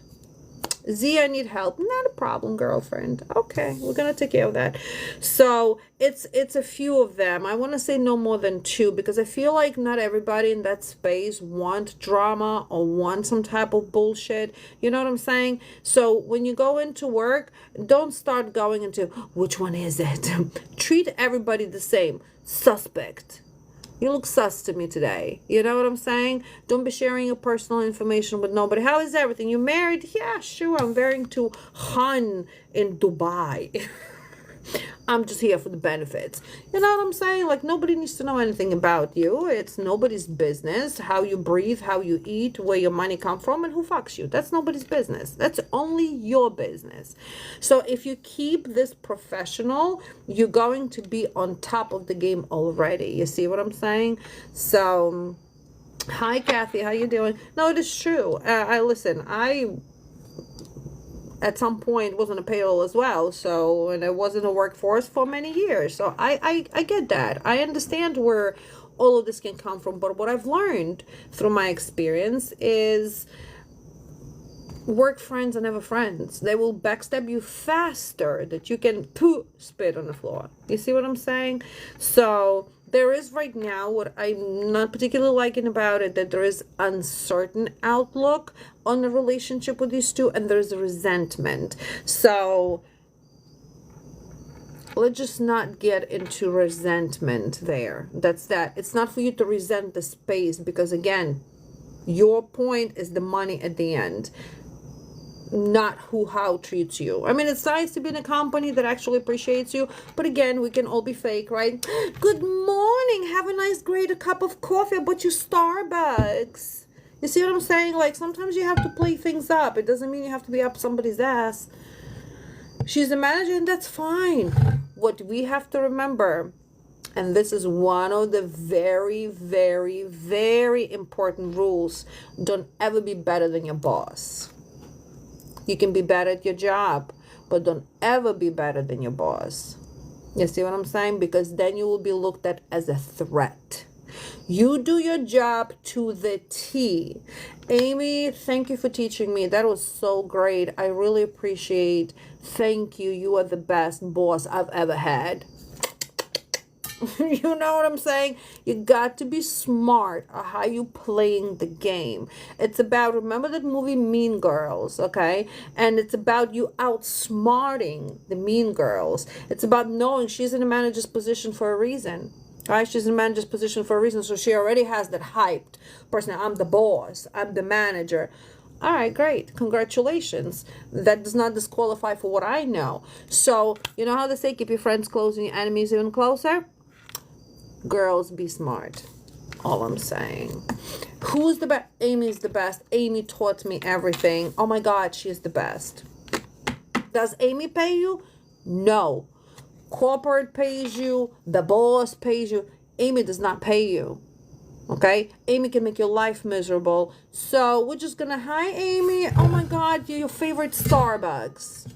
Z, I need help. Not a problem, girlfriend. Okay, we're gonna take care of that. So it's a few of them. I want to say no more than two, because I feel like not everybody in that space want drama or want some type of bullshit. You know what I'm saying? So when you go into work, don't start going into which one is it. Treat everybody the same. Suspect. You look sus to me today. You know what I'm saying? Don't be sharing your personal information with nobody. How is everything? You married? Yeah, sure. I'm married to Han in Dubai. I'm just here for the benefits. You know what I'm saying? Like, nobody needs to know anything about you. It's nobody's business. How you breathe, how you eat, where your money comes from, and who fucks you. That's nobody's business. That's only your business. So if you keep this professional, you're going to be on top of the game already. You see what I'm saying? So, hi, Kathy. How you doing? No, it is true. I at some point was on a payroll as well, so, and I was in the workforce for many years, so I get that. I understand where all of this can come from, but what I've learned through my experience is work friends are never friends. They will backstab you faster that you can spit on the floor. You see what I'm saying? So There is right now, what I'm not particularly liking about it, that there is uncertain outlook on the relationship with these two, and there's a resentment. So let's just not get into resentment there. That's that. It's not for you to resent the space, because again, your point is the money at the end, not how treats you. I mean, it's nice to be in a company that actually appreciates you, but again, we can all be fake, right? Good morning, have a nice great cup of coffee. I bought you Starbucks. You see what I'm saying? Like, sometimes you have to play things up. It doesn't mean you have to be up somebody's ass. She's a manager, and that's fine. What we have to remember, and this is one of the very, very, very important rules: don't ever be better than your boss. You can be better at your job, but don't ever be better than your boss. You see what I'm saying? Because then you will be looked at as a threat. You do your job to the T. Amy, thank you for teaching me. That was so great. I really appreciate. Thank you. You are the best boss I've ever had. You know what I'm saying? You got to be smart on how you playing the game. It's about, remember that movie Mean Girls, okay? And it's about you outsmarting the mean girls. It's about knowing she's in a manager's position for a reason. All right, she's in a manager's position for a reason, so she already has that hyped person. I'm the boss. I'm the manager. All right, great. Congratulations. That does not disqualify for what I know. So, you know how they say, keep your friends close and your enemies even closer? Girls, be smart. All I'm saying. Who's the best? Amy's the best. Amy taught me everything. Oh my God, she is the best. Does Amy pay you? No. Corporate pays you. The boss pays you. Amy does not pay you. Okay? Amy can make your life miserable. So we're just gonna, hi Amy. Oh my God, you're your favorite Starbucks.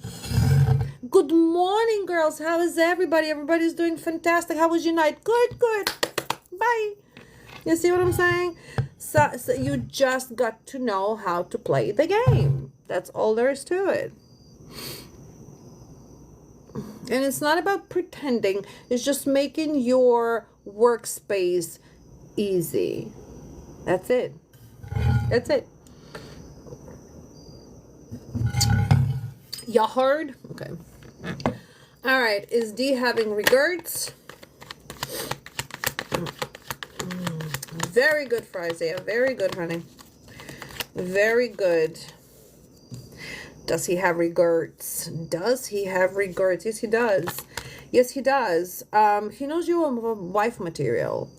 Good morning, girls. How is everybody? Everybody's doing fantastic. How was your night? Good, good. Bye. You see what I'm saying? So you just got to know how to play the game. That's all there is to it. And it's not about pretending. It's just making your workspace easy. That's it. That's it. You heard? Okay. All right. Is D having regrets? Very good, Isaiah. Very good, honey. Very good. Does he have regrets? Does he have regrets? Yes, he does. Yes, he does. He knows you're wife material.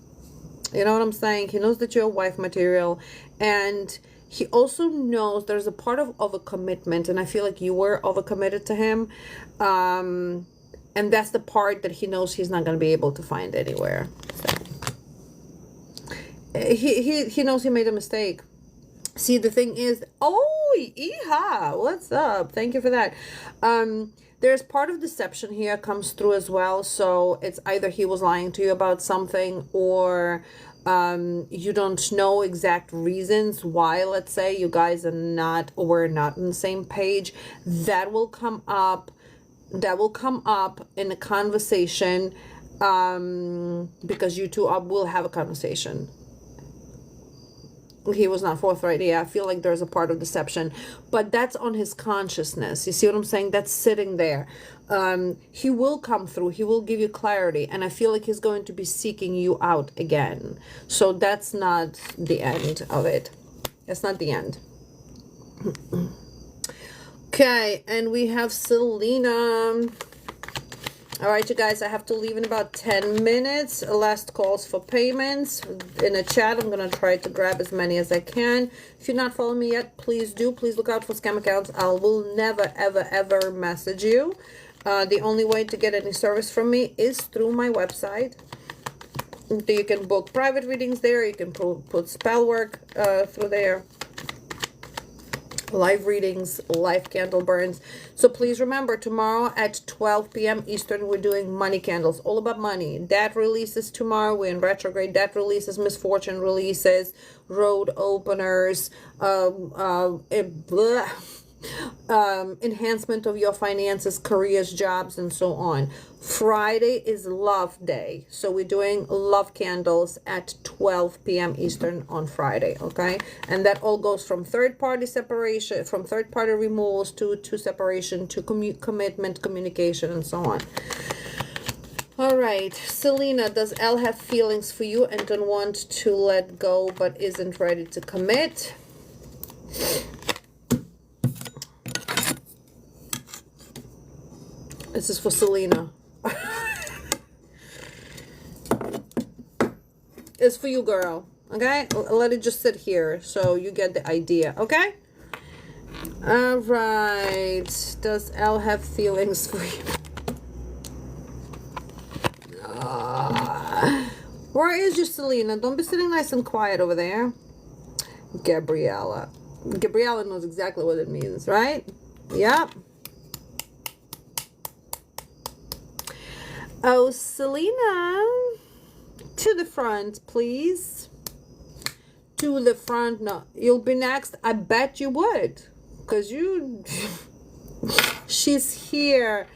You know what I'm saying? He knows that you're wife material. And he also knows there's a part of a commitment. And I feel like you were overcommitted to him. And that's the part that he knows he's not going to be able to find anywhere. So, he knows he made a mistake. See, the thing is, oh, Iha, what's up? Thank you for that. There's part of deception here comes through as well. So it's either he was lying to you about something, or you don't know exact reasons why, let's say, you guys are not, or we're not on the same page. That will come up. That will come up in a conversation, because you two will have a conversation. He was not forthright. Yeah, I feel like there's a part of deception, but that's on his consciousness. You see what I'm saying? That's sitting there. He will come through. He will give you clarity, and I feel like he's going to be seeking you out again. So that's not the end of it. That's not the end. Okay, and we have Selena. All right, you guys, I have to leave in about 10 minutes. Last calls for payments. In the chat, I'm going to try to grab as many as I can. If you're not following me yet, please do. Please look out for scam accounts. I will never, ever, ever message you. The only way to get any service from me is through my website. You can book private readings there. You can put spell work through there. Live readings, live candle burns. So please remember, tomorrow at 12 p.m. Eastern, we're doing money candles, all about money. Debt releases tomorrow. We're in retrograde. Debt releases, misfortune releases, road openers, enhancement of your finances, careers, jobs, and so on. Friday is love day, so we're doing love candles at 12 p.m. Eastern on Friday, okay? And that all goes from third-party separation, from third-party removals to separation to commitment, communication, and so on. All right, Selena, does L have feelings for you and don't want to let go but isn't ready to commit? This is for Selena. It's for you, girl. Okay? Let it just sit here so you get the idea. Okay? All right. Does L have feelings for you? Where is your Selena? Don't be sitting nice and quiet over there. Gabriella. Gabriella knows exactly what it means, right? Yep. Oh, Selena, to the front, please. To the front. No, you'll be next. I bet you would, because you, she's here.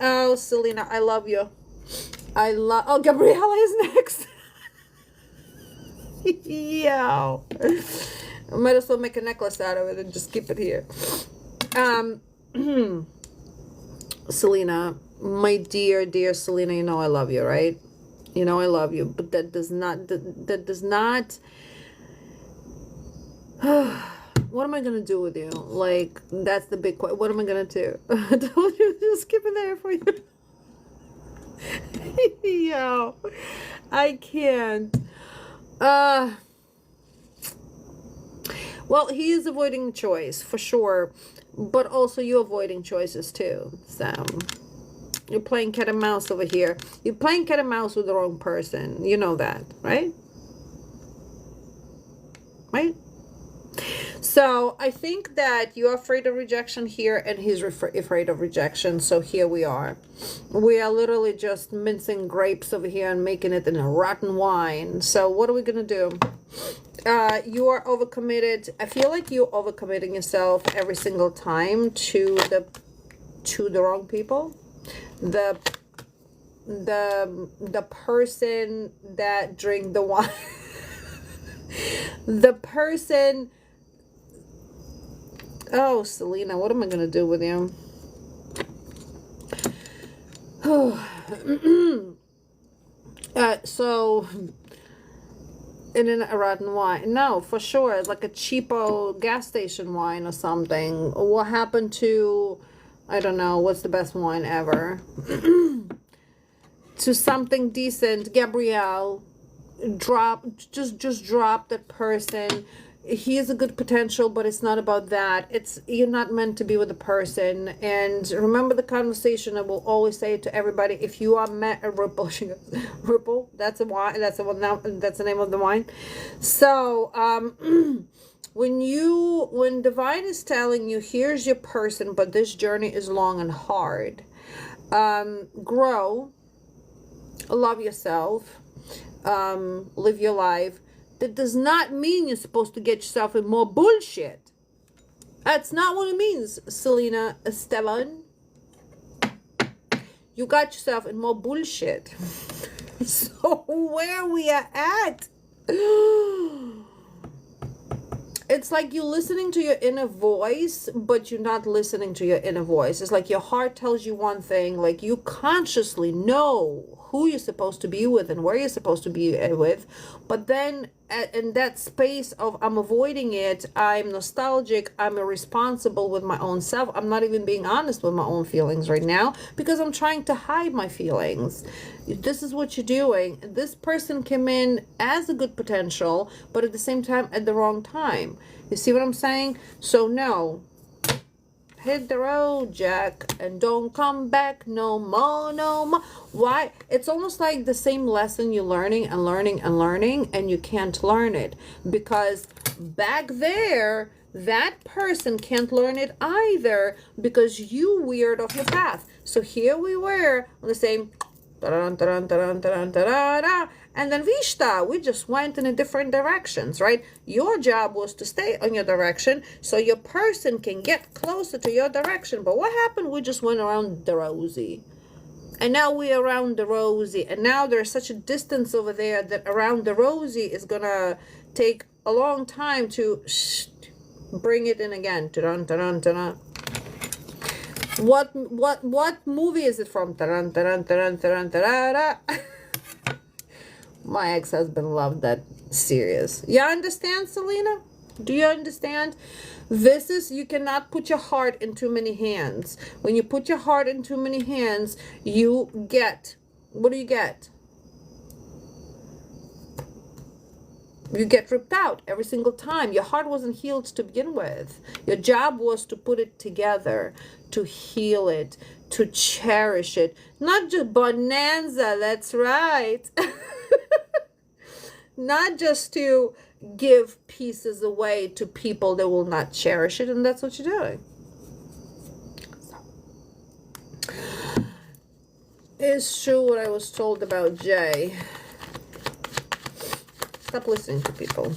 Oh, Selena, I love you. Oh, Gabriella is next. Yeah. I might as well make a necklace out of it and just keep it here. Selena, my dear Selena, you know I love you, right? You know I love you, but that does not what am I gonna do with you? Like, that's the big question. What am I gonna do? I told you, just keep it there for you. Yo, I can't. Well, he is avoiding choice for sure, but also you're avoiding choices too. So you're playing cat and mouse over here. You're playing cat and mouse with the wrong person. You know that, right? Right? So I think that you're afraid of rejection here, and he's afraid of rejection. So here we are. We are literally just mincing grapes over here and making it in a rotten wine. So what are we going to do? You are overcommitted. I feel like you're overcommitting yourself every single time to the wrong people. The person that drink the wine. The person. Oh, Selena, what am I gonna do with you? So in a rotten wine. No, for sure. It's like a cheapo gas station wine or something. What happened to, I don't know, what's the best wine ever? To something decent. Gabrielle, just drop that person. He is a good potential, but it's not about that. You're not meant to be with a person. And remember the conversation. I will always say it to everybody: if you are met a Ripple, she goes, Ripple. That's a wine. That's the name of the wine. So when divine is telling you, here's your person, but this journey is long and hard. Grow, love yourself, live your life. That does not mean you're supposed to get yourself in more bullshit. That's not what it means, Selena Esteban. You got yourself in more bullshit. So where we are at, it's like you're listening to your inner voice, but you're not listening to your inner voice. It's like your heart tells you one thing, like you consciously know who you're supposed to be with and where you're supposed to be with, but then in that space of I'm avoiding it, I'm nostalgic, I'm irresponsible with my own self, I'm not even being honest with my own feelings right now because I'm trying to hide my feelings. This is what you're doing. This person came in as a good potential, but at the same time at the wrong time. You see what I'm saying? So no, hit the road, Jack, and don't come back no more, no more. Why? It's almost like the same lesson you're learning and learning and learning, and you can't learn it because back there, that person can't learn it either because you veered off your path. So here we were on the same And then Vishta, we just went in a different directions, right? Your job was to stay on your direction so your person can get closer to your direction. But what happened? We just went around the rosy. And now we're around the rosy. And now there's such a distance over there that around the rosy is going to take a long time to bring it in again. What movie is it from? My ex-husband loved that series. You understand, Selena? Do you understand? This is, you cannot put your heart in too many hands. When you put your heart in too many hands, you get, what do you get? You get ripped out every single time. Your heart wasn't healed to begin with. Your job was to put it together, to heal it, to cherish it. Not just bonanza, that's right. Not just to give pieces away to people that will not cherish it, and that's what you're doing. It's true what I was told about Jay. Stop listening to people.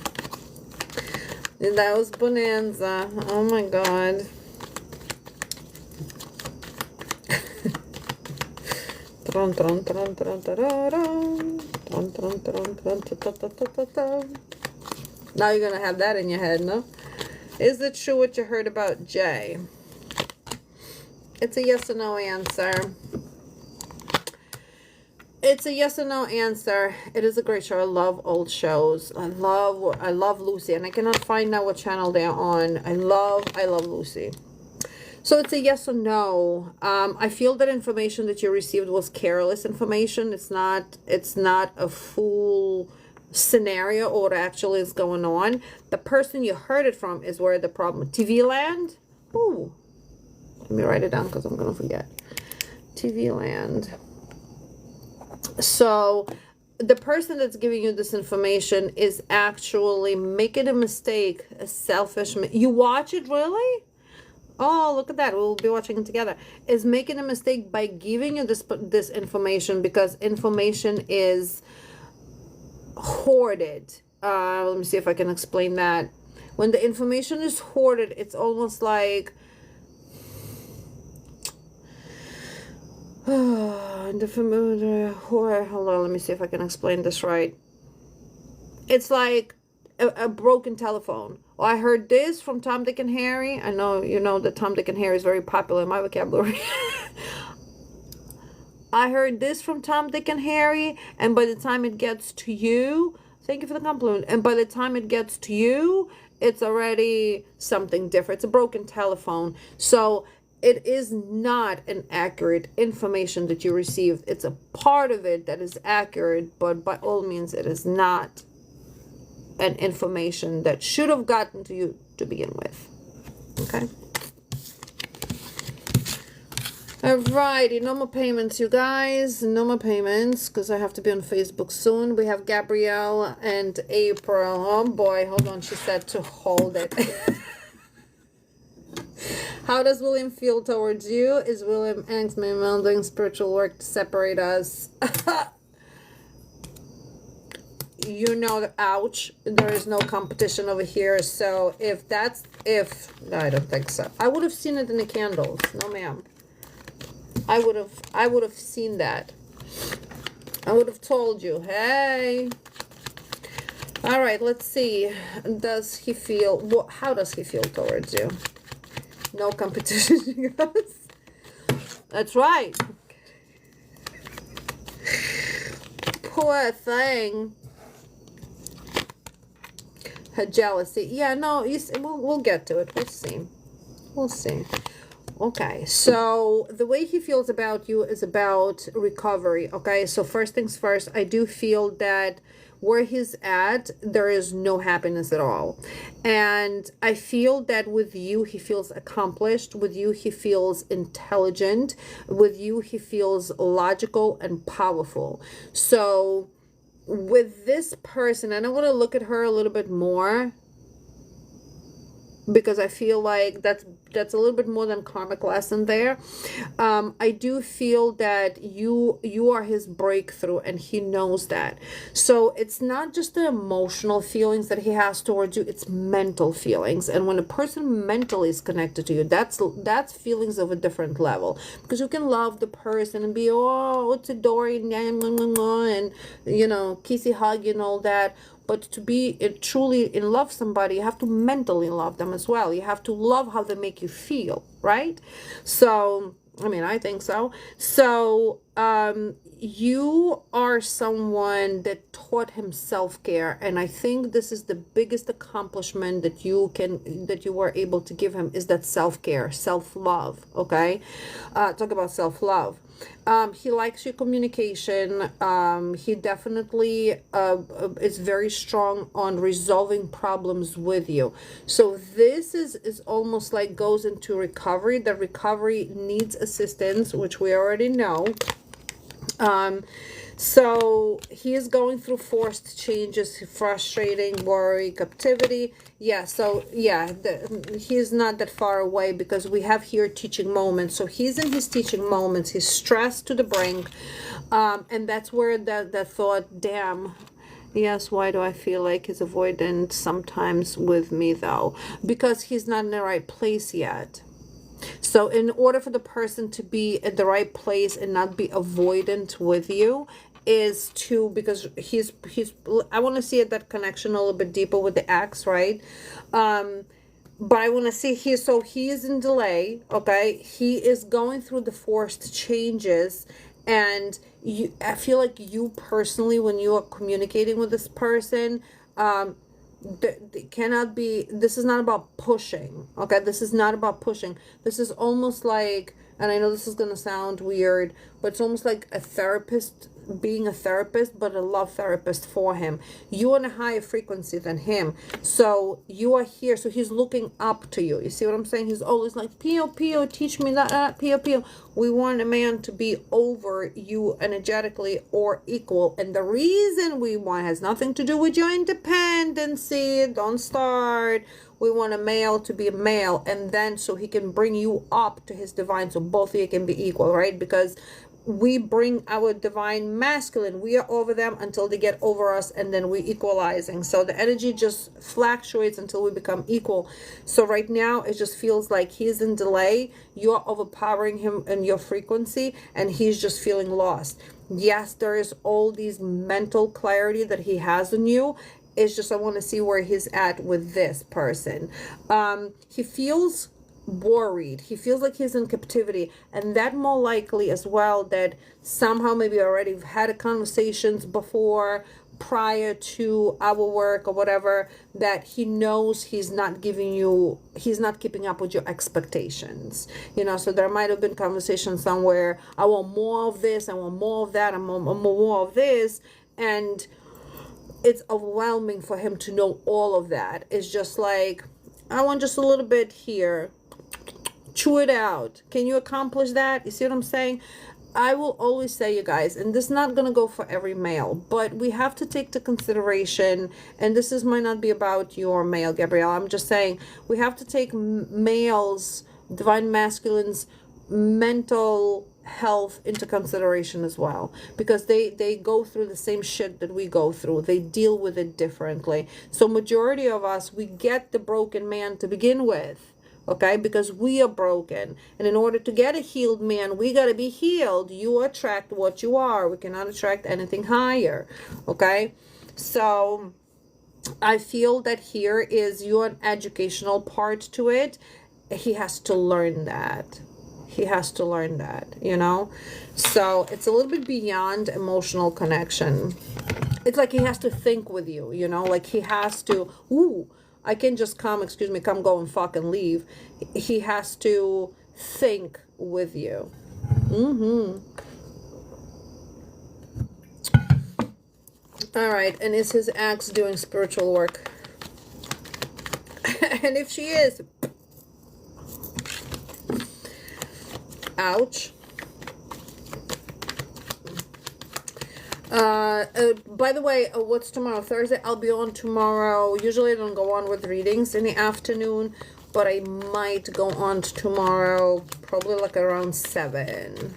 That was bonanza. Oh my God. Now you're gonna have that in your head, no? Is it true what you heard about Jay? It's a yes or no answer. It's a yes or no answer. It is a great show. I love old shows. I love Lucy, and I cannot find out what channel they're on. I love Lucy. So it's a yes or no. I feel that information that you received was careless information. It's not a full scenario or what actually is going on. The person you heard it from is where the problem. TV Land. Ooh, let me write it down because I'm gonna forget. TV Land. So the person that's giving you this information is actually making a mistake, a selfish. You watch it, really? Oh, look at that. We'll be watching it together. Is making a mistake by giving you this information, because information is hoarded. Let me see if I can explain that. When the information is hoarded, it's almost like the familiar. Hold on, let me see if I can explain this right. It's like a broken telephone. Well, I heard this from Tom, Dick, and Harry. I know you know that Tom, Dick, and Harry is very popular in my vocabulary. I heard this from Tom, Dick, and Harry, and by the time it gets to you, thank you for the compliment, and by the time it gets to you, it's already something different. It's a broken telephone. So it is not an accurate information that you received. It's a part of it that is accurate, but by all means, it is not an information that should have gotten to you to begin with. Okay? Alrighty, no more payments, you guys. No more payments, because I have to be on Facebook soon. We have Gabrielle and April. Oh boy, hold on. She said to hold it. How does William feel towards you? Is William angry doing spiritual work to separate us? You know, ouch, there is no competition over here. So no, I don't think so. I would have seen it in the candles. No, ma'am. I would have seen that. I would have told you, hey. All right, let's see. Does he feel, how does he feel towards you? No competition, guys. That's right. Poor thing. Her jealousy. Yeah, no, we'll get to it. We'll see. We'll see. Okay, so the way he feels about you is about recovery. Okay, so first things first, I do feel that where he's at, there is no happiness at all. And I feel that with you, he feels accomplished. With you, he feels intelligent. With you, he feels logical and powerful. So with this person, and I want to look at her a little bit more. because I feel like that's a little bit more than karmic lesson there. I do feel that you are his breakthrough, and he knows that. So it's not just the emotional feelings that he has towards you, it's mental feelings. And when a person mentally is connected to you, that's feelings of a different level, because you can love the person and be, oh, it's adoring, and you know, kissy hug and all that. But to be truly in love somebody, you have to mentally love them as well. You have to love how they make you feel, right? So, I mean, I think so. So, you are someone that taught him self-care, and I think this is the biggest accomplishment that you were able to give him, is that self-care, self-love. Okay, talk about self-love. He likes your communication. He definitely is very strong on resolving problems with you. So this is almost like goes into recovery. The recovery needs assistance, which we already know. So he is going through forced changes, frustrating, worry, captivity. Yeah, so yeah, he's not that far away, because we have here teaching moments. So he's in his teaching moments. He's stressed to the brink. And that's where that thought, damn, yes, why do I feel like he's avoidant sometimes with me though? Because he's not in the right place yet. So in order for the person to be at the right place and not be avoidant with you, is to, because he's I want to see that connection a little bit deeper with the ex, right? But I want to see here, so he is in delay, okay? He is going through the forced changes, and I feel like you personally, when you are communicating with this person, cannot be, this is not about pushing, okay? This is not about pushing. This is almost like, and I know this is going to sound weird, but it's almost like a therapist being a therapist, but a love therapist for him. You're on a higher frequency than him, so you are here, so he's looking up to you. You see what I'm saying? He's always like, Pio, Pio, teach me that, Pio, Pio. We want a man to be over you energetically or equal, and the reason we want has nothing to do with your independency. Don't start. We want a male to be a male, and then so he can bring you up to his divine, so both of you can be equal, right? Because we bring our divine masculine, we are over them until they get over us, and then we equalizing. So the energy just fluctuates until we become equal. So right now it just feels like he's in delay. You're overpowering him in your frequency, and he's just feeling lost. Yes, there is all these mental clarity that he has in you. It's just I want to see where he's at with this person. He feels worried. He feels like he's in captivity, and that more likely as well that somehow maybe already had a conversations before, prior to our work or whatever, that he knows he's not giving you, he's not keeping up with your expectations, you know. So there might have been conversations somewhere, I want more of this, I want more of that, I want more of this, and it's overwhelming for him to know all of that. It's just like, I want just a little bit here, chew it out. Can you accomplish that? You see what I'm saying? I will always say, you guys, and this is not going to go for every male, but we have to take to consideration, and this is might not be about your male, Gabrielle. I'm just saying we have to take males, divine masculines, mental health into consideration as well, because they go through the same shit that we go through. They deal with it differently. So majority of us, we get the broken man to begin with, okay, because we are broken, and in order to get a healed man, we got to be healed. You attract what you are. We cannot attract anything higher, okay? So I feel that here is your educational part to it. He has to learn that. He has to learn that, you know. So it's a little bit beyond emotional connection. It's like he has to think with you, you know, like he has to, ooh, I can just come, excuse me, come, go, and fuck and leave. He has to think with you. All right, and is his ex doing spiritual work? And if she is, ouch. By the way, what's tomorrow? Thursday. I'll be on tomorrow. Usually I don't go on with readings in the afternoon, but I might go on tomorrow, probably like around 7.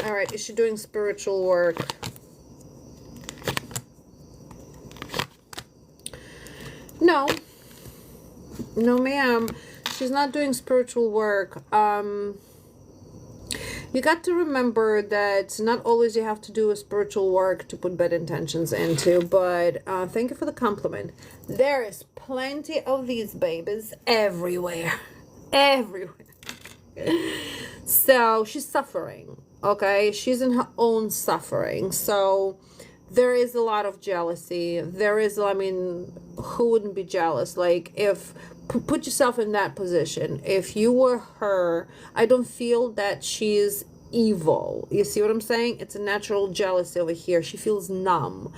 All right, is she doing spiritual work? No. No, ma'am. She's not doing spiritual work. You got to remember that not always you have to do a spiritual work to put bad intentions into, but thank you for the compliment. There is plenty of these babies everywhere. Everywhere. So she's suffering, okay? She's in her own suffering. So there is a lot of jealousy. There is, I mean, who wouldn't be jealous? Like, if, put yourself in that position. If you were her, I don't feel that she's evil. You see what I'm saying? It's a natural jealousy over here. She feels numb.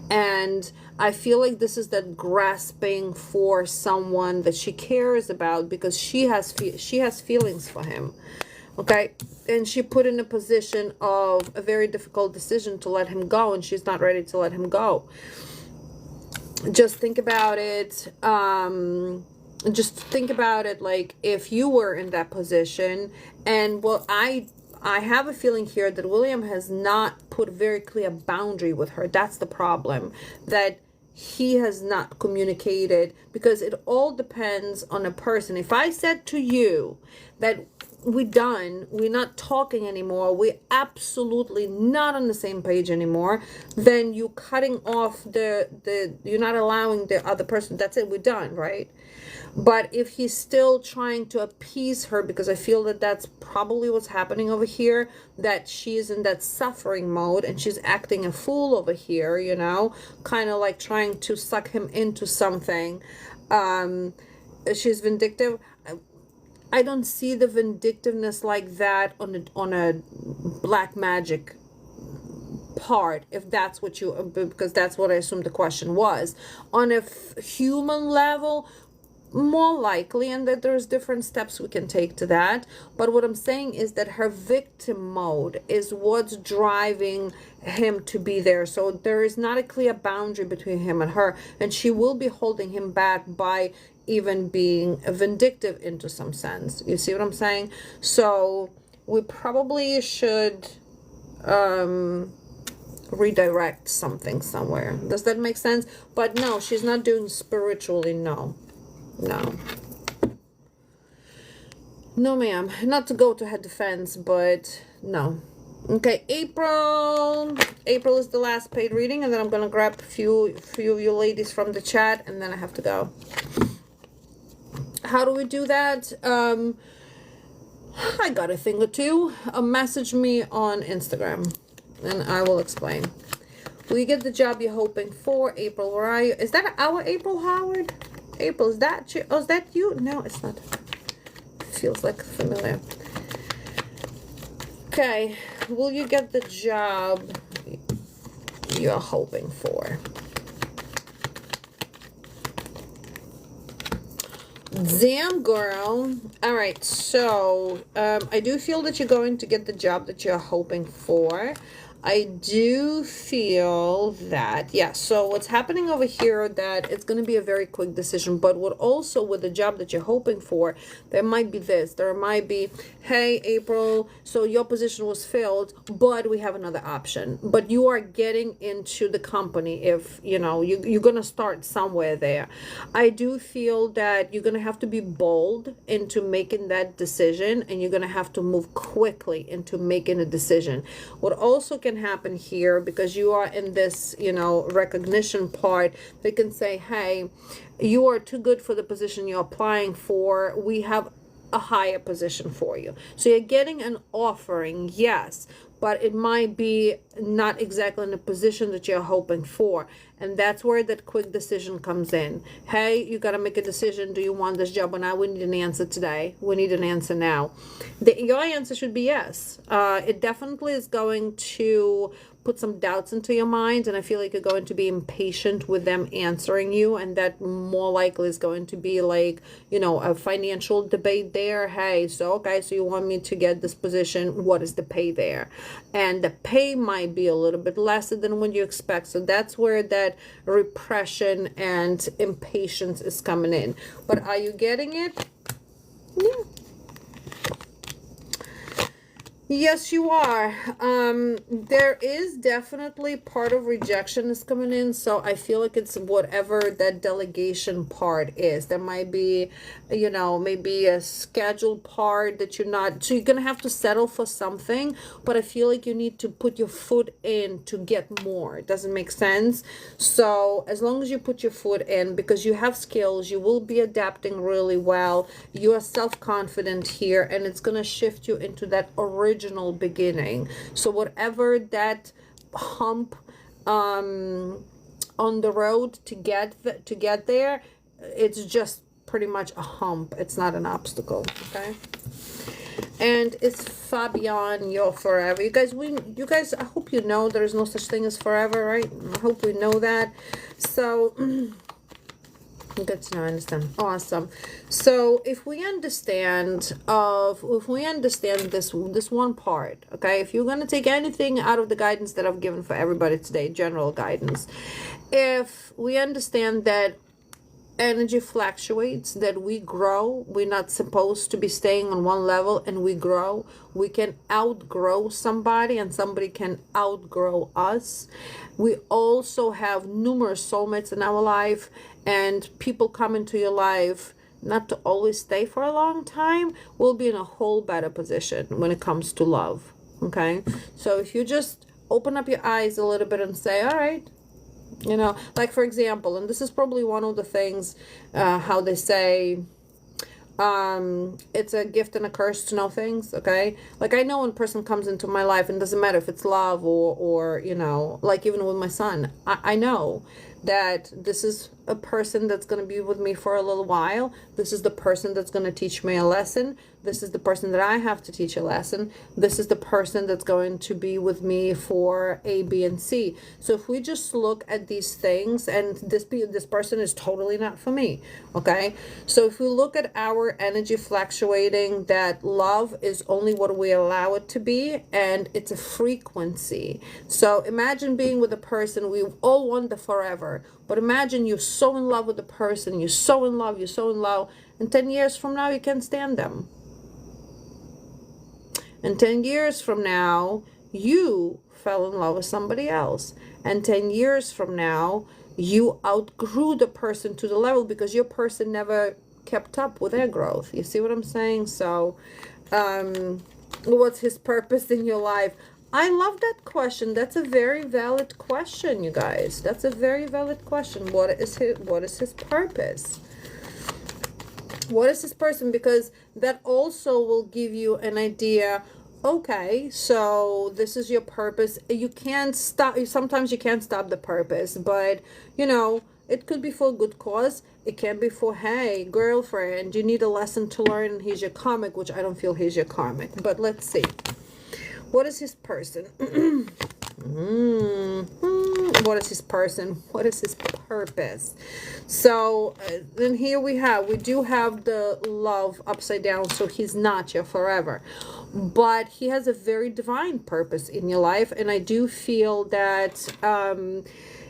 And I feel like this is that grasping for someone that she cares about, because she has feelings for him. Okay, and she put in a position of a very difficult decision to let him go, and she's not ready to let him go. Just think about it. Just think about it like if you were in that position. And well, I have a feeling here that William has not put a very clear boundary with her. That's the problem, that he has not communicated, because it all depends on a person. If I said to you that we're done, we're not talking anymore, we're absolutely not on the same page anymore, then you're cutting off you're not allowing the other person, that's it, we're done, right? But if he's still trying to appease her, because I feel that that's probably what's happening over here, that she's in that suffering mode and she's acting a fool over here, you know, kind of like trying to suck him into something. She's vindictive. I don't see the vindictiveness like that on a black magic part, if that's what you, because that's what I assumed the question was. On a human level, more likely, and that there's different steps we can take to that. But what I'm saying is that her victim mode is what's driving him to be there. So there is not a clear boundary between him and her, and she will be holding him back by even being vindictive into some sense. You see what I'm saying? So we probably should redirect something somewhere. Does that make sense? But no, she's not doing spiritually. No, ma'am. Not to go to her defense, but no. Okay, April is the last paid reading, and then I'm gonna grab a few of you ladies from the chat, and then I have to go. How do we do that? I got a thing or two. Message me on Instagram and I will explain. Will you get the job you're hoping for? April, where are you? Is that our April Howard? April, is that you? Oh, is that you? No, it's not. Feels like familiar. Okay, will you get the job you're hoping for? Damn, girl. All right, so I do feel that you're going to get the job that you're hoping for. I do feel that, yeah, so what's happening over here, that it's going to be a very quick decision. But what also with the job that you're hoping for, there might be this, there might be, hey, April, so your position was filled, but we have another option. But you are getting into the company, if, you know, you're going to start somewhere there. I do feel that you're going to have to be bold into making that decision, and you're going to have to move quickly into making a decision. What also can happen here, because you are in this, you know, recognition part, they can say, hey, you are too good for the position you're applying for, we have a higher position for you. So you're getting an offering, yes, but it might be not exactly in the position that you're hoping for. And that's where that quick decision comes in. Hey, you got to make a decision. Do you want this job or not? We need an answer today. We need an answer now. Your answer should be yes. It definitely is going to put some doubts into your mind, and I feel like you're going to be impatient with them answering you, and that more likely is going to be like, you know, a financial debate there. Hey, so okay, so you want me to get this position, what is the pay there? and the pay might be a little bit less than what you expect. So that's where that repression and impatience is coming in. But are you getting it? Yeah. Yes, you are. There is definitely part of rejection is coming in. So I feel like it's whatever that delegation part is. There might be, you know, maybe a scheduled part that you're not. So you're going to have to settle for something. But I feel like you need to put your foot in to get more. It doesn't make sense. So as long as you put your foot in, because you have skills, you will be adapting really well. You are self-confident here, and it's going to shift you into that original beginning. So whatever that hump on the road to get there, it's just pretty much a hump. It's not an obstacle. Okay. And it's Fabian, you're forever. You guys, I hope you know there's no such thing as forever, right? I hope we know that. So good to know, understand. Awesome. So if we understand this one part, okay, if you're going to take anything out of the guidance that I've given for everybody today, general guidance, if we understand that energy fluctuates, that we grow, we're not supposed to be staying on one level, and we grow, we can outgrow somebody and somebody can outgrow us. We also have numerous soulmates in our life, and people come into your life not to always stay for a long time. We'll be in a whole better position when it comes to love. Okay, so if you just open up your eyes a little bit and say, all right, you know, like for example, and this is probably one of the things, how they say, it's a gift and a curse to know things. Okay, like I know when a person comes into my life, and it doesn't matter if it's love or you know, like even with my son, I know that this is a person that's going to be with me for a little while. This is the person that's going to teach me a lesson. This is the person that I have to teach a lesson. This is the person that's going to be with me for A, B, and C. So if we just look at these things, and this person is totally not for me, okay? So if we look at our energy fluctuating, that love is only what we allow it to be, and it's a frequency. So imagine being with a person, we all want the forever, but imagine you're so in love with the person, you're so in love, and 10 years from now you can't stand them. And 10 years from now, you fell in love with somebody else. And 10 years from now, you outgrew the person to the level because your person never kept up with their growth. You see what I'm saying? So, what's his purpose in your life? I love that question. That's a very valid question, you guys. That's a very valid question. What is his purpose? What is this person? Because that also will give you an idea. Okay, so this is your purpose. You can't stop. Sometimes you can't stop the purpose, but you know, it could be for a good cause. It can be for, hey, girlfriend, you need a lesson to learn, and here's your karmic, which I don't feel here's your karmic. But let's see. What is his person? What is his person? What is his purpose? So then here we do have the love upside down, so he's not your forever, but he has a very divine purpose in your life. And I do feel that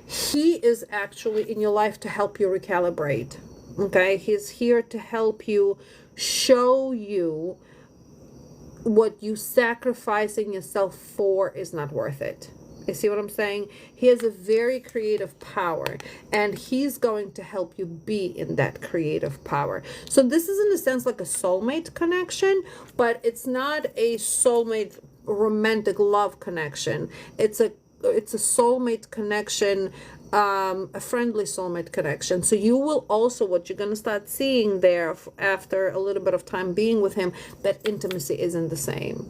he is actually in your life to help you recalibrate. Okay, he's here to help you, show you what you sacrificing yourself for is not worth it. You see what I'm saying? He has a very creative power, and he's going to help you be in that creative power. So this is in a sense like a soulmate connection, but it's not a soulmate romantic love connection. It's a soulmate connection, a friendly soulmate connection. So you will also, what you're going to start seeing there after a little bit of time being with him, that intimacy isn't the same.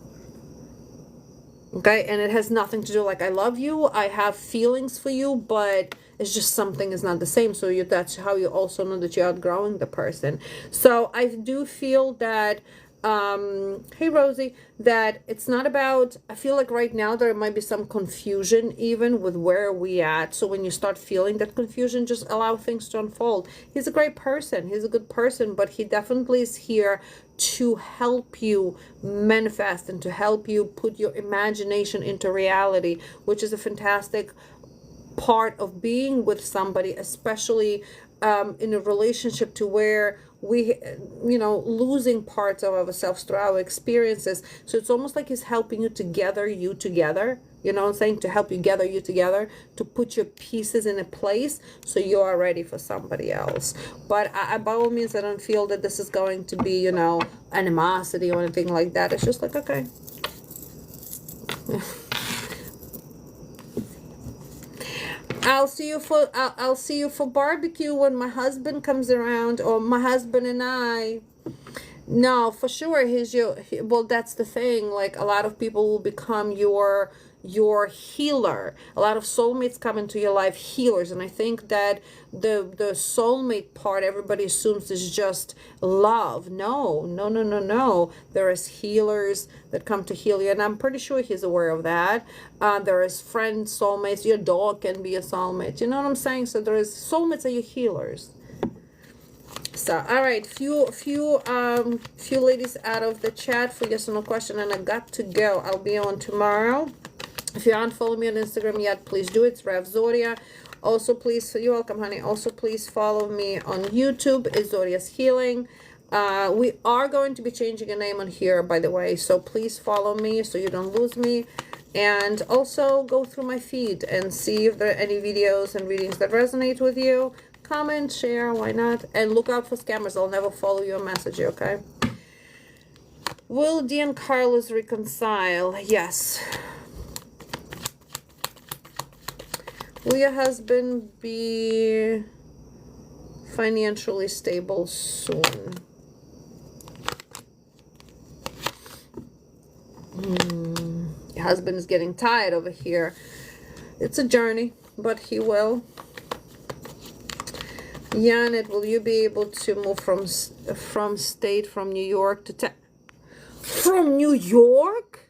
Okay, and it has nothing to do like I love you, I have feelings for you, but it's just something is not the same. So that's how you also know that you're outgrowing the person. So I do feel that Hey Rosie, that it's not about, I feel like right now there might be some confusion even with where we at. So when you start feeling that confusion, just allow things to unfold. He's a great person, he's a good person, but he definitely is here to help you manifest and to help you put your imagination into reality, which is a fantastic part of being with somebody, especially in a relationship to where we, losing parts of ourselves through our experiences. So it's almost like he's helping you to gather you together, you know what I'm saying, to help you gather you together, to put your pieces in a place so you are ready for somebody else. But by all means, I don't feel that this is going to be, animosity or anything like that. It's just like, okay. I'll see you for barbecue when my husband comes around, or my husband and I. No, for sure well, that's the thing. Like, a lot of people will become your healer. A lot of soulmates come into your life, healers. And I think that the soulmate part, everybody assumes is just love. No, no, no, no, no. There is healers that come to heal you, and I'm pretty sure he's aware of that. There is friends, soulmates. Your dog can be a soulmate. You know what I'm saying? So there is soulmates are your healers. So, all right, few ladies out of the chat for yes or no question, and I got to go. I'll be on tomorrow. If you aren't following me on Instagram yet, please do it. It's Rev ZORYA. Also, please, you're welcome, honey. Also, please follow me on YouTube. It's ZORYA's Healing. We are going to be changing a name on here, by the way, so please follow me so you don't lose me. And also go through my feed and see if there are any videos and readings that resonate with you. Comment, share, why not? And look out for scammers. I'll never follow your message, okay? Will Dee and Carlos reconcile? Yes. Will your husband be financially stable soon? Your husband is getting tired over here. It's a journey, but he will. Janet, will you be able to move from New York to from New York?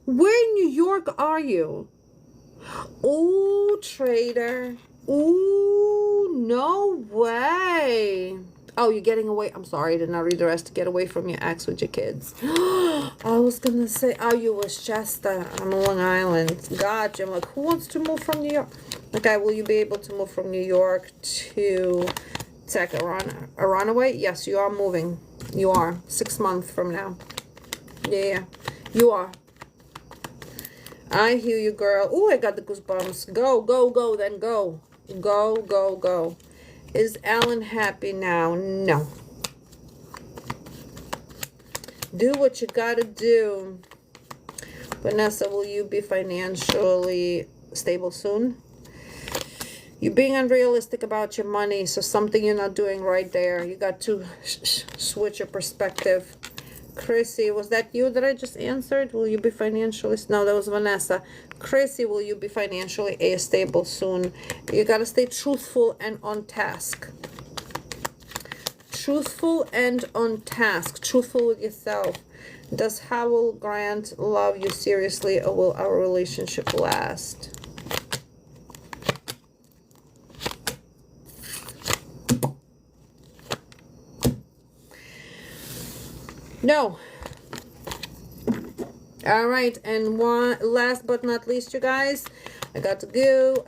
Where in New York are you? Ooh, trader. Ooh, no way. Oh, you're getting away. I'm sorry, I did not read the rest. To get away from your ex with your kids. I was going to say, oh, you Westchester on Long Island. Gotcha. I'm like, who wants to move from New York? Okay, will you be able to move from New York to a runaway? Yes, you are moving. You are. 6 months from now. Yeah, you are. I hear you, girl. Oh, I got the goosebumps. Go, go, go, then go. Go, go, go. Is Alan happy now? No. Do what you gotta do. Vanessa, will you be financially stable soon? You're being unrealistic about your money, so something you're not doing right there. You got to switch your perspective. Chrissy, was that you that I just answered? Will you be financially... No, that was Vanessa. Chrissy, will you be financially stable soon? You got to stay truthful and on task. Truthful and on task. Truthful with yourself. Does Howell Grant love you seriously, or will our relationship last? No. All right, and one last but not least, you guys, I got to go.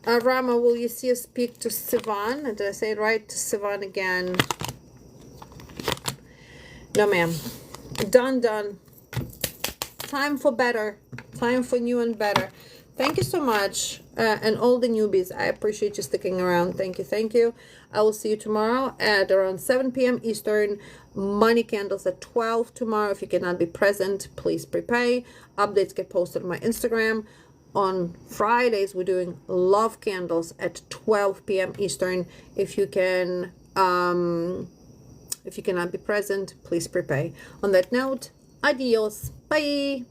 Rama, will you see us speak to Sivan? Did I say it right? To Sivan again. No, ma'am. Done. Time for better. Time for new and better. Thank you so much. And all the newbies, I appreciate you sticking around. Thank you. I will see you tomorrow at around 7 p.m. Eastern. Money candles at 12 tomorrow. If you cannot be present, please prepay. Updates get posted on my Instagram. On Fridays, we're doing love candles at 12 p.m. Eastern. If you cannot be present, please prepay. On that note, adios. Bye.